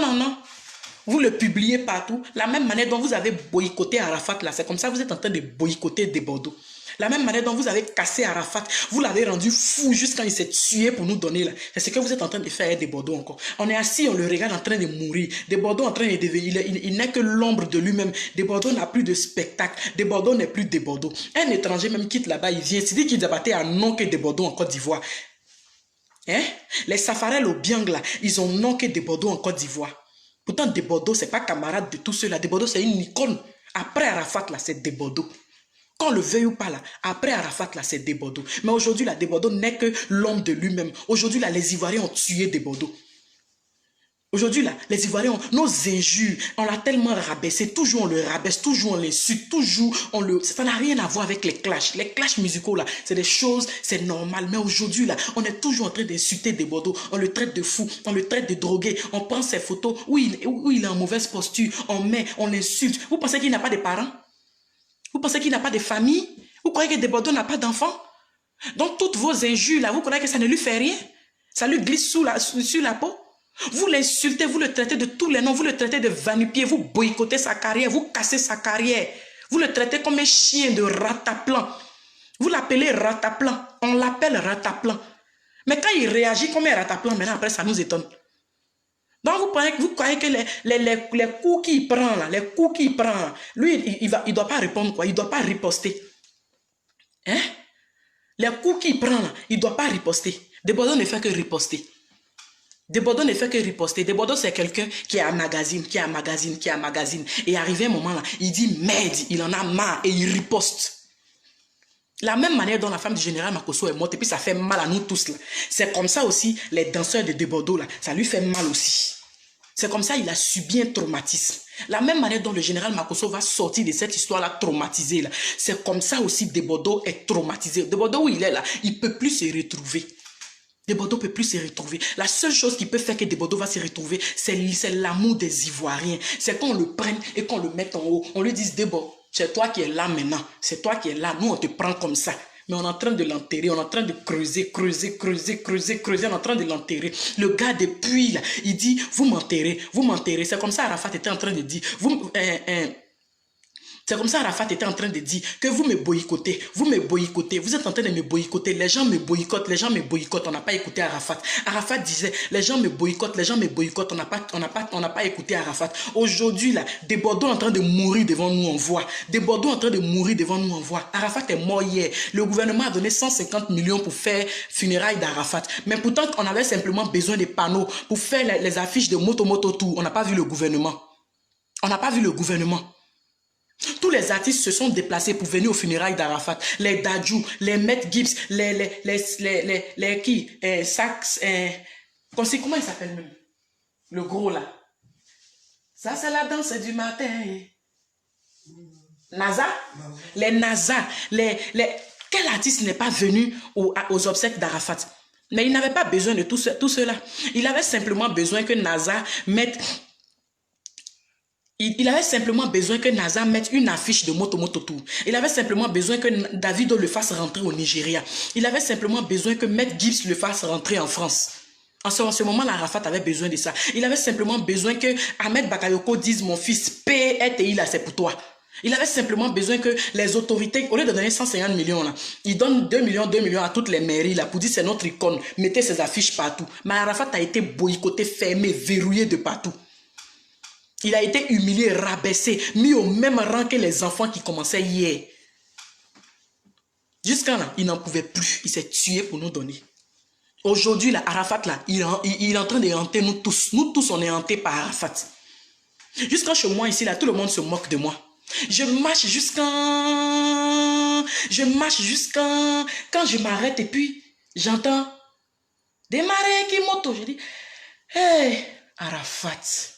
Vous le publiez partout. La même manière dont vous avez boycotté Arafat là, c'est comme ça que vous êtes en train de boycotter De Bordeaux. La même manière dont vous avez cassé Arafat, vous l'avez rendu fou juste quand il s'est tué pour nous donner là. C'est ce que vous êtes en train de faire avec De Bordeaux encore. On est assis, on le regarde en train de mourir. De Bordeaux en train de devenir, il n'est que l'ombre de lui-même. De Bordeaux n'a plus de spectacle. De Bordeaux n'est plus De Bordeaux. Un étranger même quitte là-bas, il vient, il dit qu'il débattait à non que De Bordeaux en Côte d'Ivoire. Hein? Les Safarel au Biang, là, ils ont noqué des Bordeaux en Côte d'Ivoire. Pourtant, des Bordeaux, ce n'est pas camarade de tous ceux-là. Des Bordeaux, c'est une icône. Après Arafat, là, c'est des Bordeaux. Qu'on le veuille ou pas, là, après Arafat, là, c'est des Bordeaux. Mais aujourd'hui, là, des Bordeaux n'est que l'homme de lui-même. Aujourd'hui, là, les Ivoiriens ont tué des Bordeaux. Aujourd'hui, là, les Ivoiriens, nos injures, on l'a tellement rabaissé. Toujours on le rabaisse, toujours on l'insulte, toujours on le... Ça n'a rien à voir avec les clashs. Les clashs musicaux, là, c'est des choses, c'est normal. Mais aujourd'hui, là, on est toujours en train d'insulter des Bordeaux. On le traite de fou, on le traite de drogué. On prend ses photos où il est en mauvaise posture. On l'insulte. Vous pensez qu'il n'a pas de parents? Vous pensez qu'il n'a pas de famille? Vous croyez que des Bordeaux n'a pas d'enfants? Donc, toutes vos injures, là, vous croyez que ça ne lui fait rien? Ça lui glisse sur la peau? Vous l'insultez, vous le traitez de tous les noms, vous le traitez de vanupier, vous boycottez sa carrière, vous cassez sa carrière. Vous le traitez comme un chien de rataplan. Vous l'appelez rataplan, on l'appelle rataplan. Mais quand il réagit comme un rataplan, maintenant après ça nous étonne. Donc vous croyez que les coups qu'il prend là, les coups qu'il prend là, lui il doit pas répondre quoi, il doit pas riposter. Hein? Les coups qu'il prend là, il doit pas riposter. Des Bordeaux ne fait que riposter. Des Bordeaux ne fait que riposter. Des Bordeaux, c'est quelqu'un qui est à magazine, qui est à magazine, qui est à magazine. Et arrivé un moment là, il dit merde, il en a marre et il riposte. La même manière dont la femme du général Makosso est morte et puis ça fait mal à nous tous là. C'est comme ça aussi, les danseurs de Bordeaux là, ça lui fait mal aussi. C'est comme ça, il a subi un traumatisme. La même manière dont le général Makosso va sortir de cette histoire-là traumatisée là, c'est comme ça aussi de Bordeaux est traumatisé. De Bordeaux où il est là, il ne peut plus se retrouver. Des Bordeaux ne peut plus se retrouver. La seule chose qui peut faire que Des Bordeaux va se retrouver, c'est l'amour des Ivoiriens. C'est qu'on le prenne et qu'on le mette en haut. On lui dise, Debo, c'est toi qui es là maintenant. C'est toi qui es là. Nous, on te prend comme ça. Mais on est en train de l'enterrer. On est en train de creuser. On est en train de l'enterrer. Le gars depuis, là, il dit, vous m'enterrez. C'est comme ça Arafat était en train de dire, c'est comme ça Arafat était en train de dire que vous me boycottez, vous êtes en train de me boycotter, les gens me boycottent, on n'a pas écouté Arafat. Arafat disait, les gens me boycottent, on n'a pas écouté Arafat. Aujourd'hui là, des Bordeaux en train de mourir devant nous, on voit. Arafat est mort hier. Le gouvernement a donné 150 millions pour faire funérailles d'Arafat. Mais pourtant, on avait simplement besoin de panneaux pour faire les affiches de Moto Tour. On n'a pas vu le gouvernement. Tous les artistes se sont déplacés pour venir aux funérailles d'Arafat. Les Dadju, les Met Gibbs, les qui, Sax, comment il s'appelle même? Le gros là. Ça c'est la danse du matin. NASA? Les NASA. Quel artiste n'est pas venu aux obsèques d'Arafat? Mais il n'avait pas besoin de tout cela. Il avait simplement besoin que NASA mette... Il avait simplement besoin que NASA mette une affiche de Moto Tour. Il avait simplement besoin que Davido le fasse rentrer au Nigeria. Il avait simplement besoin que Met Gibbs le fasse rentrer en France. En ce moment-là, Arafat avait besoin de ça. Il avait simplement besoin que Ahmed Bakayoko dise mon fils, PETI là, c'est pour toi. Il avait simplement besoin que les autorités, au lieu de donner 150 millions là, ils donnent 2 millions à toutes les mairies là pour dire c'est notre icône, mettez ces affiches partout. Mais Arafat a été boycotté, fermé, verrouillé de partout. Il a été humilié, rabaissé, mis au même rang que les enfants qui commençaient hier. Jusqu'à là, il n'en pouvait plus. Il s'est tué pour nous donner. Aujourd'hui, là, Arafat, là, il est en train de hanter nous tous. Nous tous, on est hantés par Arafat. Jusqu'à chez moi, ici, là, tout le monde se moque de moi. Je marche jusqu'à... Quand je m'arrête et puis, j'entends des marées qui montent. Je dis, hey, Arafat.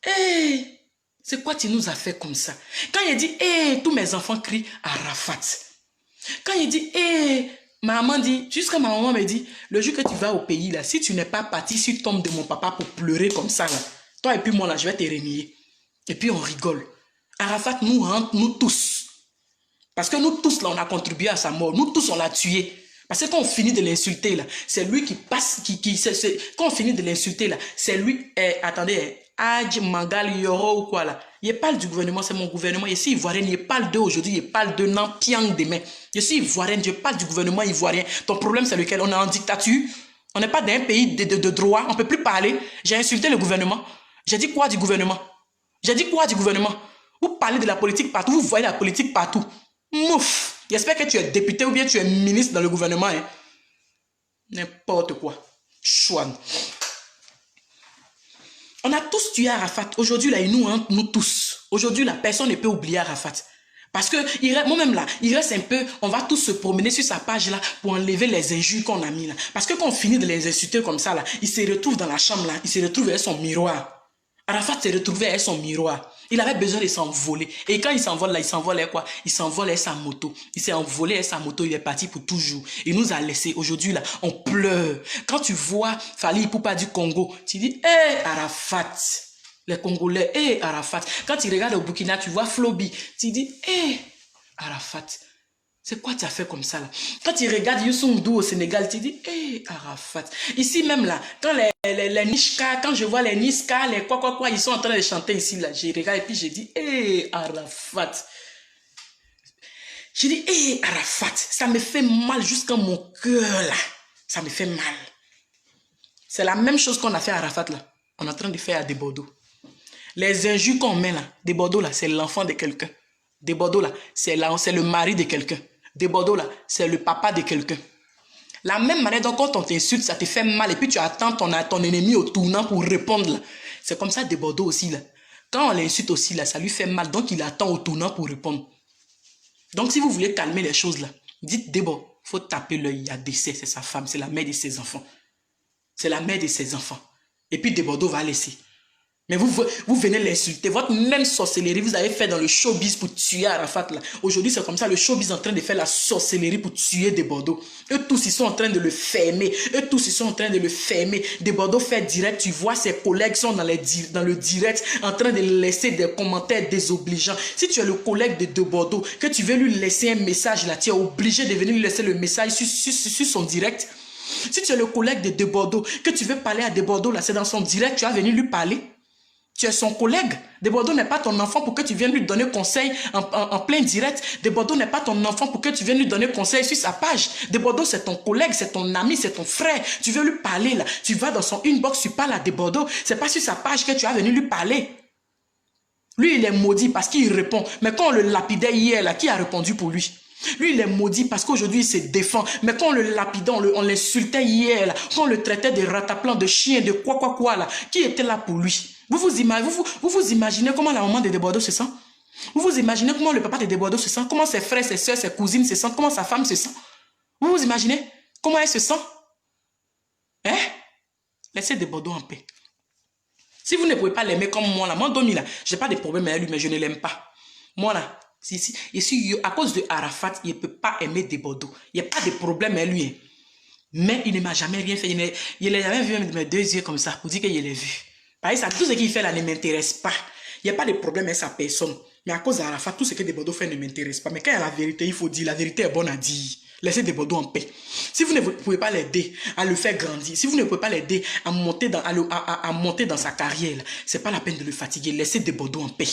Hey, c'est quoi tu nous as fait comme ça? Quand il dit, hey, tous mes enfants crient Arafat. Quand il dit, hey, maman dit, jusqu'à ma maman me dit, le jour que tu vas au pays, là, si tu n'es pas parti, si tu tombes de mon papa pour pleurer comme ça, là, toi et puis moi, là, je vais te renier. Et puis on rigole. Arafat nous hante, nous tous. Parce que nous tous, là, on a contribué à sa mort. Nous tous, on l'a tué. Parce que quand on finit de l'insulter, là, c'est lui qui passe, quand on finit de l'insulter, là, c'est lui, attendez, Adj, Mangal, Yoro ou quoi là. Il parle du gouvernement, c'est mon gouvernement. Je suis ivoirienne, il parle d'eux aujourd'hui, il parle de Nampiang demain. Je suis ivoirienne, je parle du gouvernement ivoirien. Ton problème, c'est lequel? On est en dictature. On n'est pas dans un pays de droit. On ne peut plus parler. J'ai insulté le gouvernement. J'ai dit quoi du gouvernement? Vous parlez de la politique partout, vous voyez la politique partout. Mouf! J'espère que tu es député ou bien tu es ministre dans le gouvernement. Hein? N'importe quoi. Chouane. On a tous tué Arafat. Aujourd'hui, là, il nous hante, nous tous. Aujourd'hui, la personne ne peut oublier Arafat. Parce que moi-même là, il reste un peu, on va tous se promener sur sa page là pour enlever les injures qu'on a mis là. Parce que quand on finit de les insulter comme ça là, il se retrouve dans la chambre là, il se retrouve avec son miroir. Arafat s'est retrouvé avec son miroir. Il avait besoin de s'envoler. Et quand il s'envole là, il s'envole avec quoi? Il s'envole avec sa moto. Il s'est envolé avec sa moto, il est parti pour toujours. Il nous a laissé. Aujourd'hui là, on pleure. Quand tu vois Fally Ipupa du Congo, tu dis, hé Arafat. Les Congolais, hé Arafat. Quand tu regardes au Burkina, tu vois Flobi. Tu dis, hé Arafat. C'est quoi tu as fait comme ça là? Quand tu regardes Youssou N'Dour au Sénégal, tu dis, hé Arafat. Ici même là, quand les Nishka, quand je vois les Niska, les quoi, ils sont en train de chanter ici là. Je regarde et puis je dis, hé Arafat. Je dis, hé Arafat. Ça me fait mal jusqu'à mon cœur là. Ça me fait mal. C'est la même chose qu'on a fait à Arafat là. On est en train de faire à des Bordeaux. Les injures qu'on met là, des Bordeaux là, c'est l'enfant de quelqu'un. Des Bordeaux là, c'est le mari de quelqu'un. Des Bordeaux là, c'est le papa de quelqu'un. La même manière, donc quand on t'insulte, ça te fait mal et puis tu attends ton ennemi au tournant pour répondre là. C'est comme ça des Bordeaux aussi là. Quand on l'insulte aussi là, ça lui fait mal, donc il attend au tournant pour répondre. Donc si vous voulez calmer les choses là, dites d'abord, il faut taper l'œil, il y a décès, c'est sa femme, c'est la mère de ses enfants. C'est la mère de ses enfants. Et puis des Bordeaux va laisser. Mais vous venez l'insulter. Votre même sorcellerie, vous avez fait dans le showbiz pour tuer Arafat là. Aujourd'hui, c'est comme ça, le showbiz est en train de faire la sorcellerie pour tuer des Bordeaux. Eux tous, ils sont en train de le fermer. Eux tous, ils sont en train de le fermer. Des Bordeaux fait direct, tu vois, ses collègues sont dans le direct, en train de laisser des commentaires désobligeants. Si tu es le collègue de Bordeaux, que tu veux lui laisser un message là, tu es obligé de venir lui laisser le message sur son direct. Si tu es le collègue de Bordeaux, que tu veux parler à de Bordeaux là, c'est dans son direct, tu vas venir lui parler. Tu es son collègue. De Bordeaux n'est pas ton enfant pour que tu viennes lui donner conseil en plein direct. De Bordeaux n'est pas ton enfant pour que tu viennes lui donner conseil sur sa page. De Bordeaux, c'est ton collègue, c'est ton ami, c'est ton frère. Tu veux lui parler là. Tu vas dans son inbox, tu parles à De Bordeaux. C'est pas sur sa page que tu as venu lui parler. Lui, il est maudit parce qu'il répond. Mais quand on le lapidait hier là, qui a répondu pour lui? Lui, il est maudit parce qu'aujourd'hui, il se défend. Mais quand on le lapidait, on l'insultait hier là, quand on le traitait de rataplan, de chien, de quoi là, qui était là pour lui? Vous vous imaginez comment la maman de Bordeaux se sent? Vous vous imaginez comment le papa de Bordeaux se sent? Comment ses frères, ses soeurs, ses cousines se sentent? Comment sa femme se sent? Vous vous imaginez comment elle se sent? Hein? Laissez Bordeaux en paix. Si vous ne pouvez pas l'aimer comme moi là, moi Domi là, j'ai pas de problème avec lui, mais je ne l'aime pas. Moi là, à cause de Arafat, il ne peut pas aimer Bordeaux. Il n'y a pas de problème avec lui. Hein. Mais il ne m'a jamais rien fait. Il n'a jamais vu mes deux yeux comme ça pour dire qu'il l'a vu. Par exemple, tout ce qu'il fait là ne m'intéresse pas. Il n'y a pas de problème avec sa personne. Mais à cause d'Arafat, tout ce que Bordeaux fait ne m'intéresse pas. Mais quand il y a la vérité, il faut dire. La vérité est bonne à dire. Laissez Bordeaux en paix. Si vous ne pouvez pas l'aider à le faire grandir, si vous ne pouvez pas l'aider à monter dans sa carrière, ce n'est pas la peine de le fatiguer. Laissez Bordeaux en paix.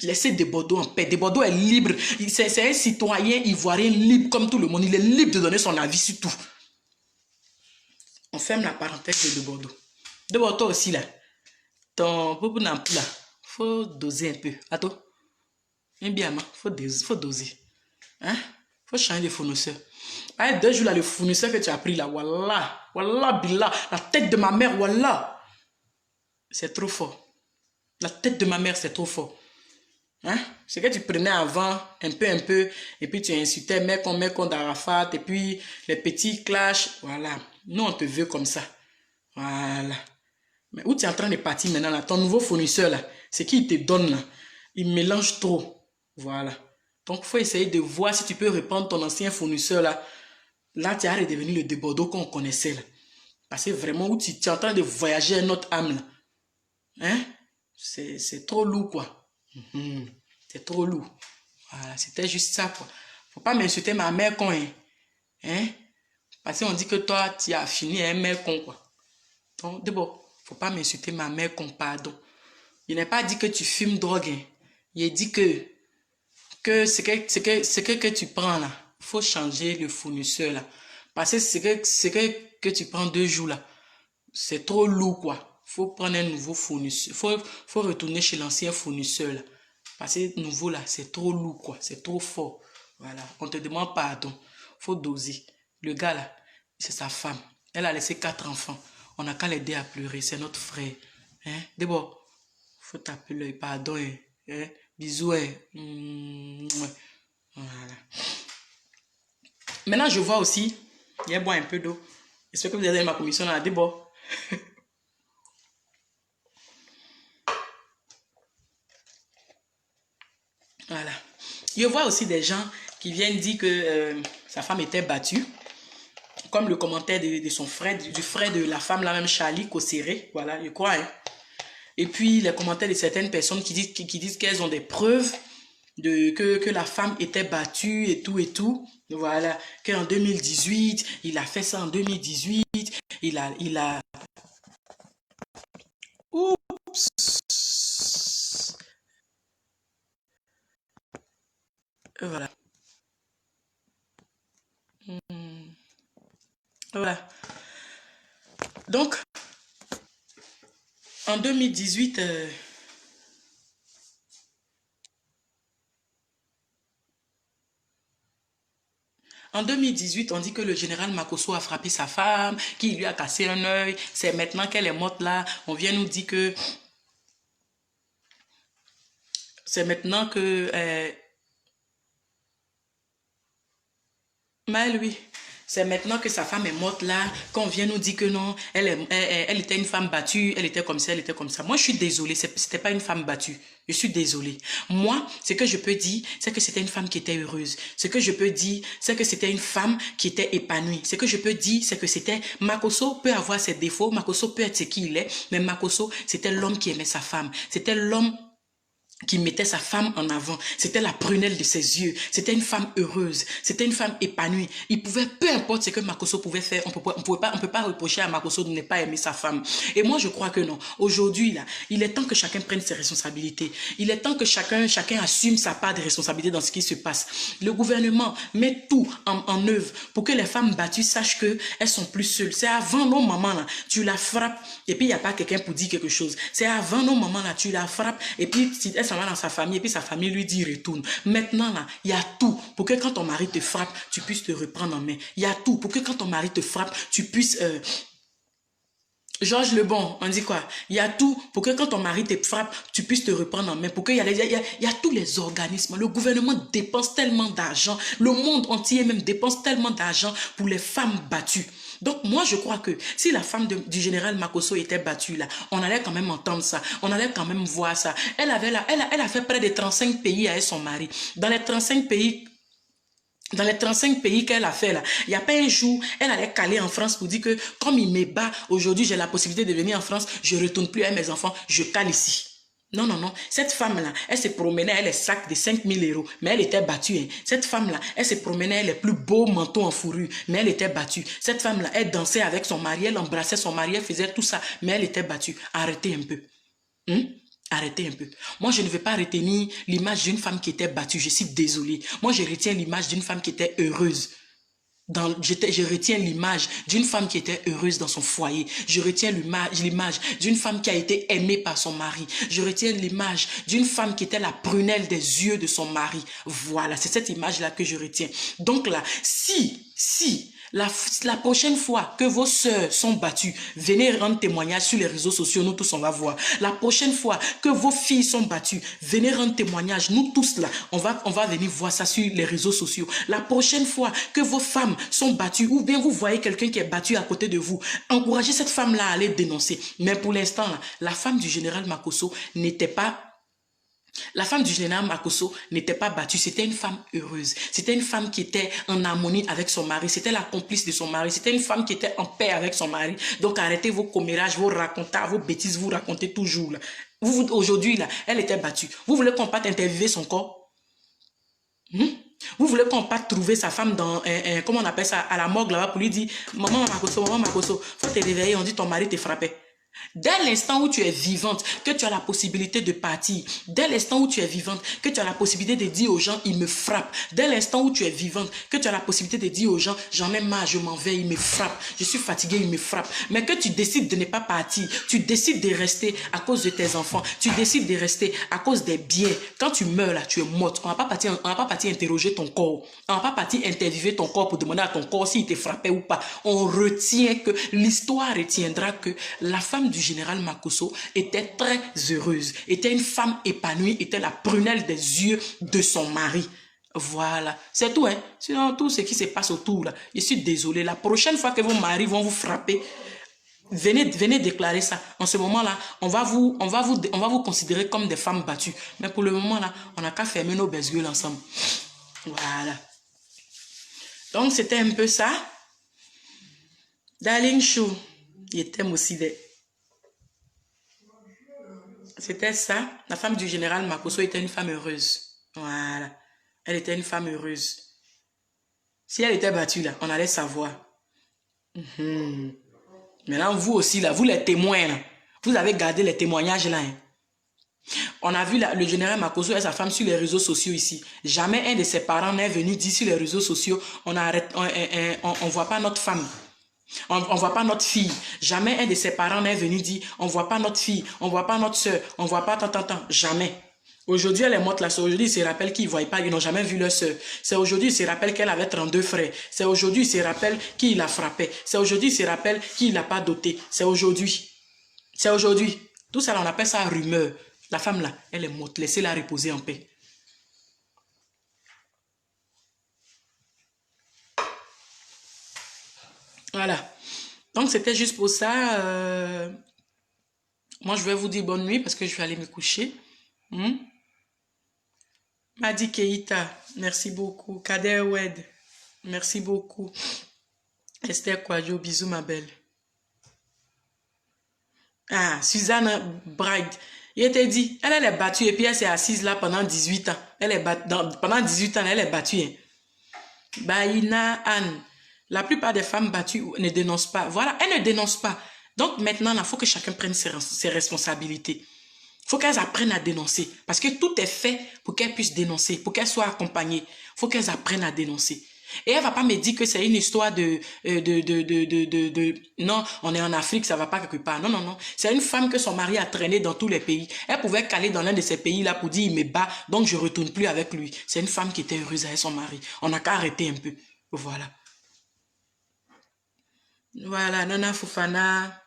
Laissez Bordeaux en paix. Bordeaux est libre. C'est un citoyen ivoirien libre comme tout le monde. Il est libre de donner son avis sur tout. On ferme la parenthèse de Bordeaux. Bordeaux aussi là. Ton bobo n'a plus là. Faut doser un peu. Attends. Bien, faut doser. Hein? Faut changer de fournisseur. Allez, 2 jours là, le fournisseur que tu as pris là, wallah. Wallah, billah. La tête de ma mère, wallah. C'est trop fort. La tête de ma mère, c'est trop fort. Hein? Ce que tu prenais avant, un peu, et puis tu insultais mec d'Arafat, et puis les petits clashs, voilà. Nous, on te veut comme ça. Voilà. Mais où tu es en train de partir maintenant, là, ton nouveau fournisseur, là, c'est qui te donne, là, il mélange trop. Voilà. Donc, il faut essayer de voir si tu peux reprendre ton ancien fournisseur, là. Là, tu as redevenu le De Bordeaux qu'on connaissait, là. Parce que vraiment, où tu es en train de voyager à notre âme, là. Hein? C'est trop lourd, quoi. C'est trop lourd. Voilà, c'était juste ça, quoi. Faut pas m'insulter ma mère con, hein? Parce qu'on dit que toi, tu as fini un mère con, quoi. Donc, d'abord, faut pas m'insulter ma mère con, pardon. Il n'a pas dit que tu fumes drogue, hein. Il a dit que ce que tu prends, là, faut changer le fournisseur, là. Parce que ce que tu prends 2 jours, là, c'est trop lourd, quoi. Faut prendre un nouveau fournisseur. Faut retourner chez l'ancien fournisseur, là. Parce que nouveau là, c'est trop lourd quoi, c'est trop fort. Voilà, on te demande pardon. Faut doser. Le gars là, c'est sa femme. Elle a laissé 4 enfants. On n'a qu'à l'aider à pleurer. C'est notre frère. Hein? D'abord, faut taper l'œil. Pardon. Hein? Bisous. Hein? Voilà. Maintenant, je vois aussi. Il y a boire un peu d'eau. J'espère que vous avez ma commission là. D'abord. Voilà. Je vois aussi des gens qui viennent dire que sa femme était battue. Comme le commentaire de son frère, du frère de la femme, la même Charlie Kosséré. Voilà, je crois. Hein. Et puis les commentaires de certaines personnes qui disent qu'elles ont des preuves que la femme était battue et tout et tout. Voilà, qu'en 2018, il a fait ça en 2018. Il a... Oups. Voilà. Voilà. Donc, en 2018, on dit que le général Makosso a frappé sa femme, qu'il lui a cassé un œil. C'est maintenant qu'elle est morte là. On vient nous dire que... C'est maintenant que... Mais lui... C'est maintenant que sa femme est morte là, qu'on vient nous dire que non, elle était une femme battue, elle était comme ça, elle était comme ça. Moi, je suis désolée, c'était pas une femme battue. Je suis désolée. Moi, ce que je peux dire, c'est que c'était une femme qui était heureuse. Ce que je peux dire, c'est que c'était une femme qui était épanouie. Ce que je peux dire, c'est que c'était... Makosso peut avoir ses défauts, Makosso peut être ce qu'il est, mais Makosso, c'était l'homme qui aimait sa femme. C'était l'homme qui mettait sa femme en avant. C'était la prunelle de ses yeux. C'était une femme heureuse. C'était une femme épanouie. Il pouvait, peu importe ce que Makosso pouvait faire, on peut pas reprocher à Makosso de ne pas aimer sa femme. Et moi, je crois que non. Aujourd'hui, là, il est temps que chacun prenne ses responsabilités. Il est temps que chacun assume sa part de responsabilité dans ce qui se passe. Le gouvernement met tout en œuvre pour que les femmes battues sachent qu'elles sont plus seules. C'est avant nos mamans, là, tu la frappes et puis il n'y a pas quelqu'un pour dire quelque chose. C'est avant nos mamans, là, tu la frappes et puis si elle s'en va dans sa famille et puis sa famille lui dit retourne. Maintenant, là, il y a tout pour que quand ton mari te frappe, tu puisses te reprendre en main. Il y a tout pour que quand ton mari te frappe, tu puisses... Georges Lebon, on dit quoi? Il y a tout pour que quand ton mari te frappe, tu puisses te reprendre en main. Pour qu'il y a tous les organismes. Le gouvernement dépense tellement d'argent. Le monde entier même dépense tellement d'argent pour les femmes battues. Donc, moi, je crois que si la femme du général Makosso était battue, là, on allait quand même entendre ça. On allait quand même voir ça. Elle a fait près de 35 pays avec son mari. Dans les 35 pays qu'elle a fait là, il n'y a pas un jour, elle allait caler en France pour dire que comme il me bat, aujourd'hui j'ai la possibilité de venir en France, je ne retourne plus avec mes enfants, je cale ici. Non, non, non. Cette femme-là, elle se promenait, elle est sac de 5 000 €, mais elle était battue. Hein. Cette femme-là, elle se promenait, elle est plus beau manteau en fourrure, mais elle était battue. Cette femme-là, elle dansait avec son mari, elle embrassait son mari, elle faisait tout ça, mais elle était battue. Arrêtez un peu. Arrêtez un peu. Moi, je ne vais pas retenir l'image d'une femme qui était battue. Je suis désolée. Moi, je retiens l'image d'une femme qui était heureuse. Je retiens l'image d'une femme qui était heureuse dans son foyer. Je retiens l'image d'une femme qui a été aimée par son mari. Je retiens l'image d'une femme qui était la prunelle des yeux de son mari. Voilà, c'est cette image-là que je retiens. Donc là, si la prochaine fois que vos sœurs sont battues, venez rendre témoignage sur les réseaux sociaux, nous tous on va voir. La prochaine fois que vos filles sont battues, venez rendre témoignage, nous tous là, on va venir voir ça sur les réseaux sociaux. La prochaine fois que vos femmes sont battues, ou bien vous voyez quelqu'un qui est battu à côté de vous, encouragez cette femme-là à aller dénoncer. Mais pour l'instant, la femme du général Makosso n'était pas... La femme du général Makosso n'était pas battue, c'était une femme heureuse. C'était une femme qui était en harmonie avec son mari. C'était la complice de son mari. C'était une femme qui était en paix avec son mari. Donc arrêtez vos commérages, vos racontages, vos bêtises, vous racontez toujours. Là. Aujourd'hui, là, elle était battue. Vous voulez qu'on parte interviewer son corps? Vous voulez qu'on parte trouver sa femme dans, comment on appelle ça, à la morgue là-bas pour lui dire, maman Makosso, faut te réveiller, on dit ton mari te frappait. Dès l'instant où tu es vivante, que tu as la possibilité de partir, dès l'instant où tu es vivante, que tu as la possibilité de dire aux gens, ils me frappent, dès l'instant où tu es vivante, que tu as la possibilité de dire aux gens, j'en ai marre, je m'en vais, ils me frappent, je suis fatiguée, ils me frappent, mais que tu décides de ne pas partir, tu décides de rester à cause de tes enfants, tu décides de rester à cause des biens, quand tu meurs là, tu es morte, on va pas partir interroger ton corps, on va pas partir interviewer ton corps pour demander à ton corps s'il te frappait ou pas, on retient que, l'histoire retiendra que la femme du général Makosso était très heureuse, était une femme épanouie, était la prunelle des yeux de son mari. Voilà, c'est tout, hein. Sinon, tout ce qui se passe autour, là, je suis désolé. La prochaine fois que vos maris vont vous frapper, venez déclarer ça. En ce moment-là, on va vous considérer comme des femmes battues. Mais pour le moment, là, on n'a qu'à fermer nos baisse-gueules ensemble. Voilà. Donc, c'était un peu ça. Darling Chou, il t'aime aussi des... C'était ça. La femme du général Makosso était une femme heureuse. Voilà. Elle était une femme heureuse. Si elle était battue, là, on allait savoir. Maintenant, vous aussi, là, vous les témoins, là, vous avez gardé les témoignages, là. Hein. On a vu là, le général Makosso et sa femme sur les réseaux sociaux ici. Jamais un de ses parents n'est venu dire sur les réseaux sociaux, on voit pas notre femme. On ne voit pas notre fille. Jamais un de ses parents n'est venu dire on ne voit pas notre fille, on ne voit pas notre soeur, on ne voit pas tant. Jamais. Aujourd'hui, elle est morte là. C'est aujourd'hui, ils se rappellent qu'ils ne voient pas, ils n'ont jamais vu leur soeur. C'est aujourd'hui, ils se rappellent qu'elle avait 32 frères. C'est aujourd'hui, ils se rappellent qui l'a frappé. C'est aujourd'hui, ils se rappellent qui ne l'a pas doté. C'est aujourd'hui. C'est aujourd'hui. Tout ça, on appelle ça rumeur. La femme là, elle est morte. Laissez-la reposer en paix. Voilà. Donc, c'était juste pour ça. Moi, je vais vous dire bonne nuit parce que je vais aller me coucher. Madi Keita, merci beaucoup. Kader Oued, merci beaucoup. Esther Kwadjo, bisous ma belle. Ah, Suzanne Bright. Il était dit, elle est battue et puis elle s'est assise là pendant 18 ans. Pendant 18 ans, elle est battue. Hein. Baïna Anne. La plupart des femmes battues ne dénoncent pas. Voilà, elles ne dénoncent pas. Donc maintenant, il faut que chacun prenne ses responsabilités. Il faut qu'elles apprennent à dénoncer. Parce que tout est fait pour qu'elles puissent dénoncer, pour qu'elles soient accompagnées. Il faut qu'elles apprennent à dénoncer. Et elle ne va pas me dire que c'est une histoire non, on est en Afrique, ça ne va pas quelque part. Non, non, non. C'est une femme que son mari a traîné dans tous les pays. Elle pouvait caler dans l'un de ces pays-là pour dire, il me bat, donc je ne retourne plus avec lui. C'est une femme qui était heureuse avec son mari. On n'a qu'à arrêter un peu. Voilà. Voilà, Nana Fofana.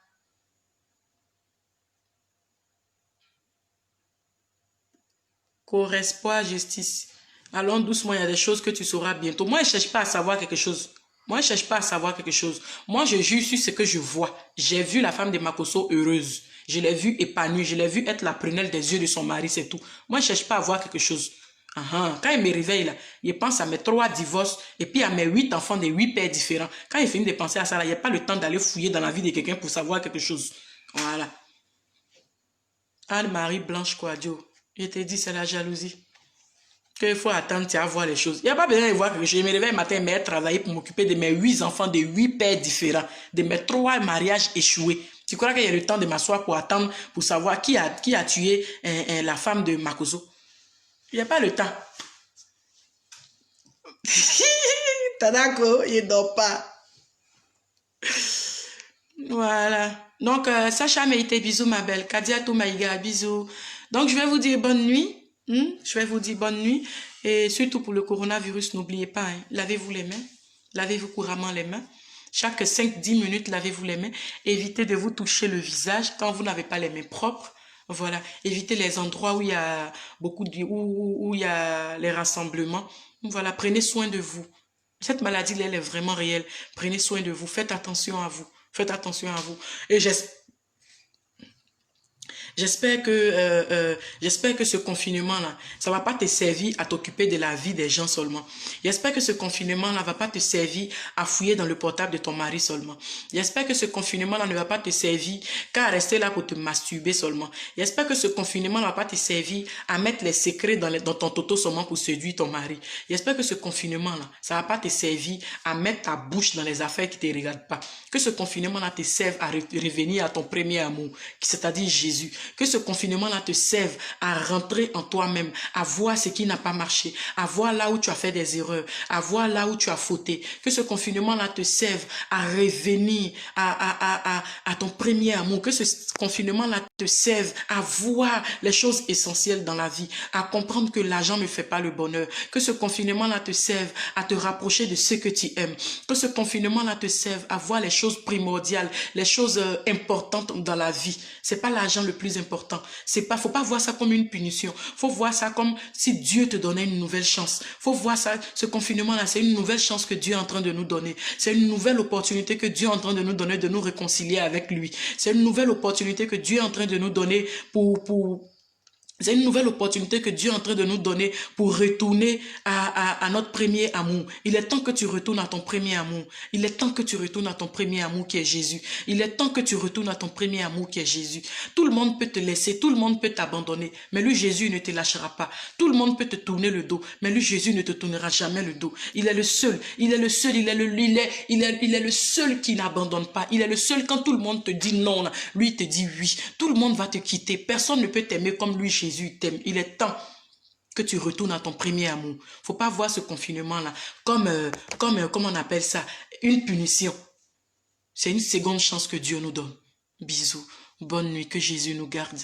Correspond justice. Allons doucement, il y a des choses que tu sauras bientôt. Moi, je ne cherche pas à savoir quelque chose. Moi, je ne cherche pas à savoir quelque chose. Moi, je juge sur ce que je vois. J'ai vu la femme de Makosso heureuse. Je l'ai vue épanouie. Je l'ai vue être la prunelle des yeux de son mari, c'est tout. Moi, je ne cherche pas à voir quelque chose. Quand il me réveille, là, il pense à mes 3 divorces et puis à mes 8 enfants de 8 pères différents. Quand il finit de penser à ça, là, il n'y a pas le temps d'aller fouiller dans la vie de quelqu'un pour savoir quelque chose. Voilà. Anne-Marie Blanche Kwadjo. Je te dis, c'est la jalousie. Qu'il faut attendre, tu vas voir les choses. Il n'y a pas besoin de voir quelque chose. Je me réveille le matin, mais travailler pour m'occuper de mes 8 enfants de 8 pères différents, de mes 3 mariages échoués. Tu crois qu'il y a le temps de m'asseoir pour attendre, pour savoir qui a tué la femme de Makosso? Il n'y a pas le temps. Tadako, il ne dort pas. Voilà. Donc, Sacha Meite, bisous ma belle. Kadia Toumaïga, bisous. Donc, je vais vous dire bonne nuit. Je vais vous dire bonne nuit. Et surtout pour le coronavirus, n'oubliez pas, hein, lavez-vous les mains. Lavez-vous couramment les mains. Chaque 5-10 minutes, lavez-vous les mains. Évitez de vous toucher le visage quand vous n'avez pas les mains propres. Voilà. Évitez les endroits où il y a où il y a les rassemblements. Voilà. Prenez soin de vous. Cette maladie, elle est vraiment réelle. Prenez soin de vous. Faites attention à vous. Faites attention à vous. Et J'espère que, ce confinement-là, ça ne va pas te servir à t'occuper de la vie des gens seulement. J'espère que ce confinement-là ne va pas te servir à fouiller dans le portable de ton mari seulement. J'espère que ce confinement-là ne va pas te servir qu'à rester là pour te masturber seulement. J'espère que ce confinement ne va pas te servir à mettre les secrets dans ton toto seulement pour séduire ton mari. J'espère que ce confinement-là, ça ne va pas te servir à mettre ta bouche dans les affaires qui ne te regardent pas. Que ce confinement-là te serve à revenir à ton premier amour, c'est-à-dire Jésus. Que ce confinement-là te serve à rentrer en toi-même, à voir ce qui n'a pas marché, à voir là où tu as fait des erreurs, à voir là où tu as fauté. Que ce confinement-là te serve à revenir à ton premier amour. Que ce confinement-là te serve à voir les choses essentielles dans la vie, à comprendre que l'argent ne fait pas le bonheur. Que ce confinement-là te serve à te rapprocher de ceux que tu aimes. Que ce confinement-là te serve à voir les choses primordiales, les choses importantes dans la vie. C'est pas l'argent le plus important. Faut pas voir ça comme une punition. Faut voir ça comme si Dieu te donnait une nouvelle chance. Faut voir ça, ce confinement-là, c'est une nouvelle chance que Dieu est en train de nous donner. C'est une nouvelle opportunité que Dieu est en train de nous donner de nous réconcilier avec lui. C'est une nouvelle opportunité que Dieu est en train de nous donner c'est une nouvelle opportunité que Dieu est en train de nous donner pour retourner à notre premier amour. Il est temps que tu retournes à ton premier amour. Il est temps que tu retournes à ton premier amour qui est Jésus. Il est temps que tu retournes à ton premier amour qui est Jésus. Tout le monde peut te laisser, tout le monde peut t'abandonner, mais lui, Jésus, ne te lâchera pas. Tout le monde peut te tourner le dos, mais lui, Jésus, ne te tournera jamais le dos. Il est le seul, il est le seul, il est le seul qui n'abandonne pas. Il est le seul quand tout le monde te dit non, là, lui, il te dit oui. Tout le monde va te quitter. Personne ne peut t'aimer comme lui, Jésus t'aime. Il est temps que tu retournes à ton premier amour. Faut pas voir ce confinement-là comme on appelle ça, une punition. C'est une seconde chance que Dieu nous donne. Bisous. Bonne nuit. Que Jésus nous garde.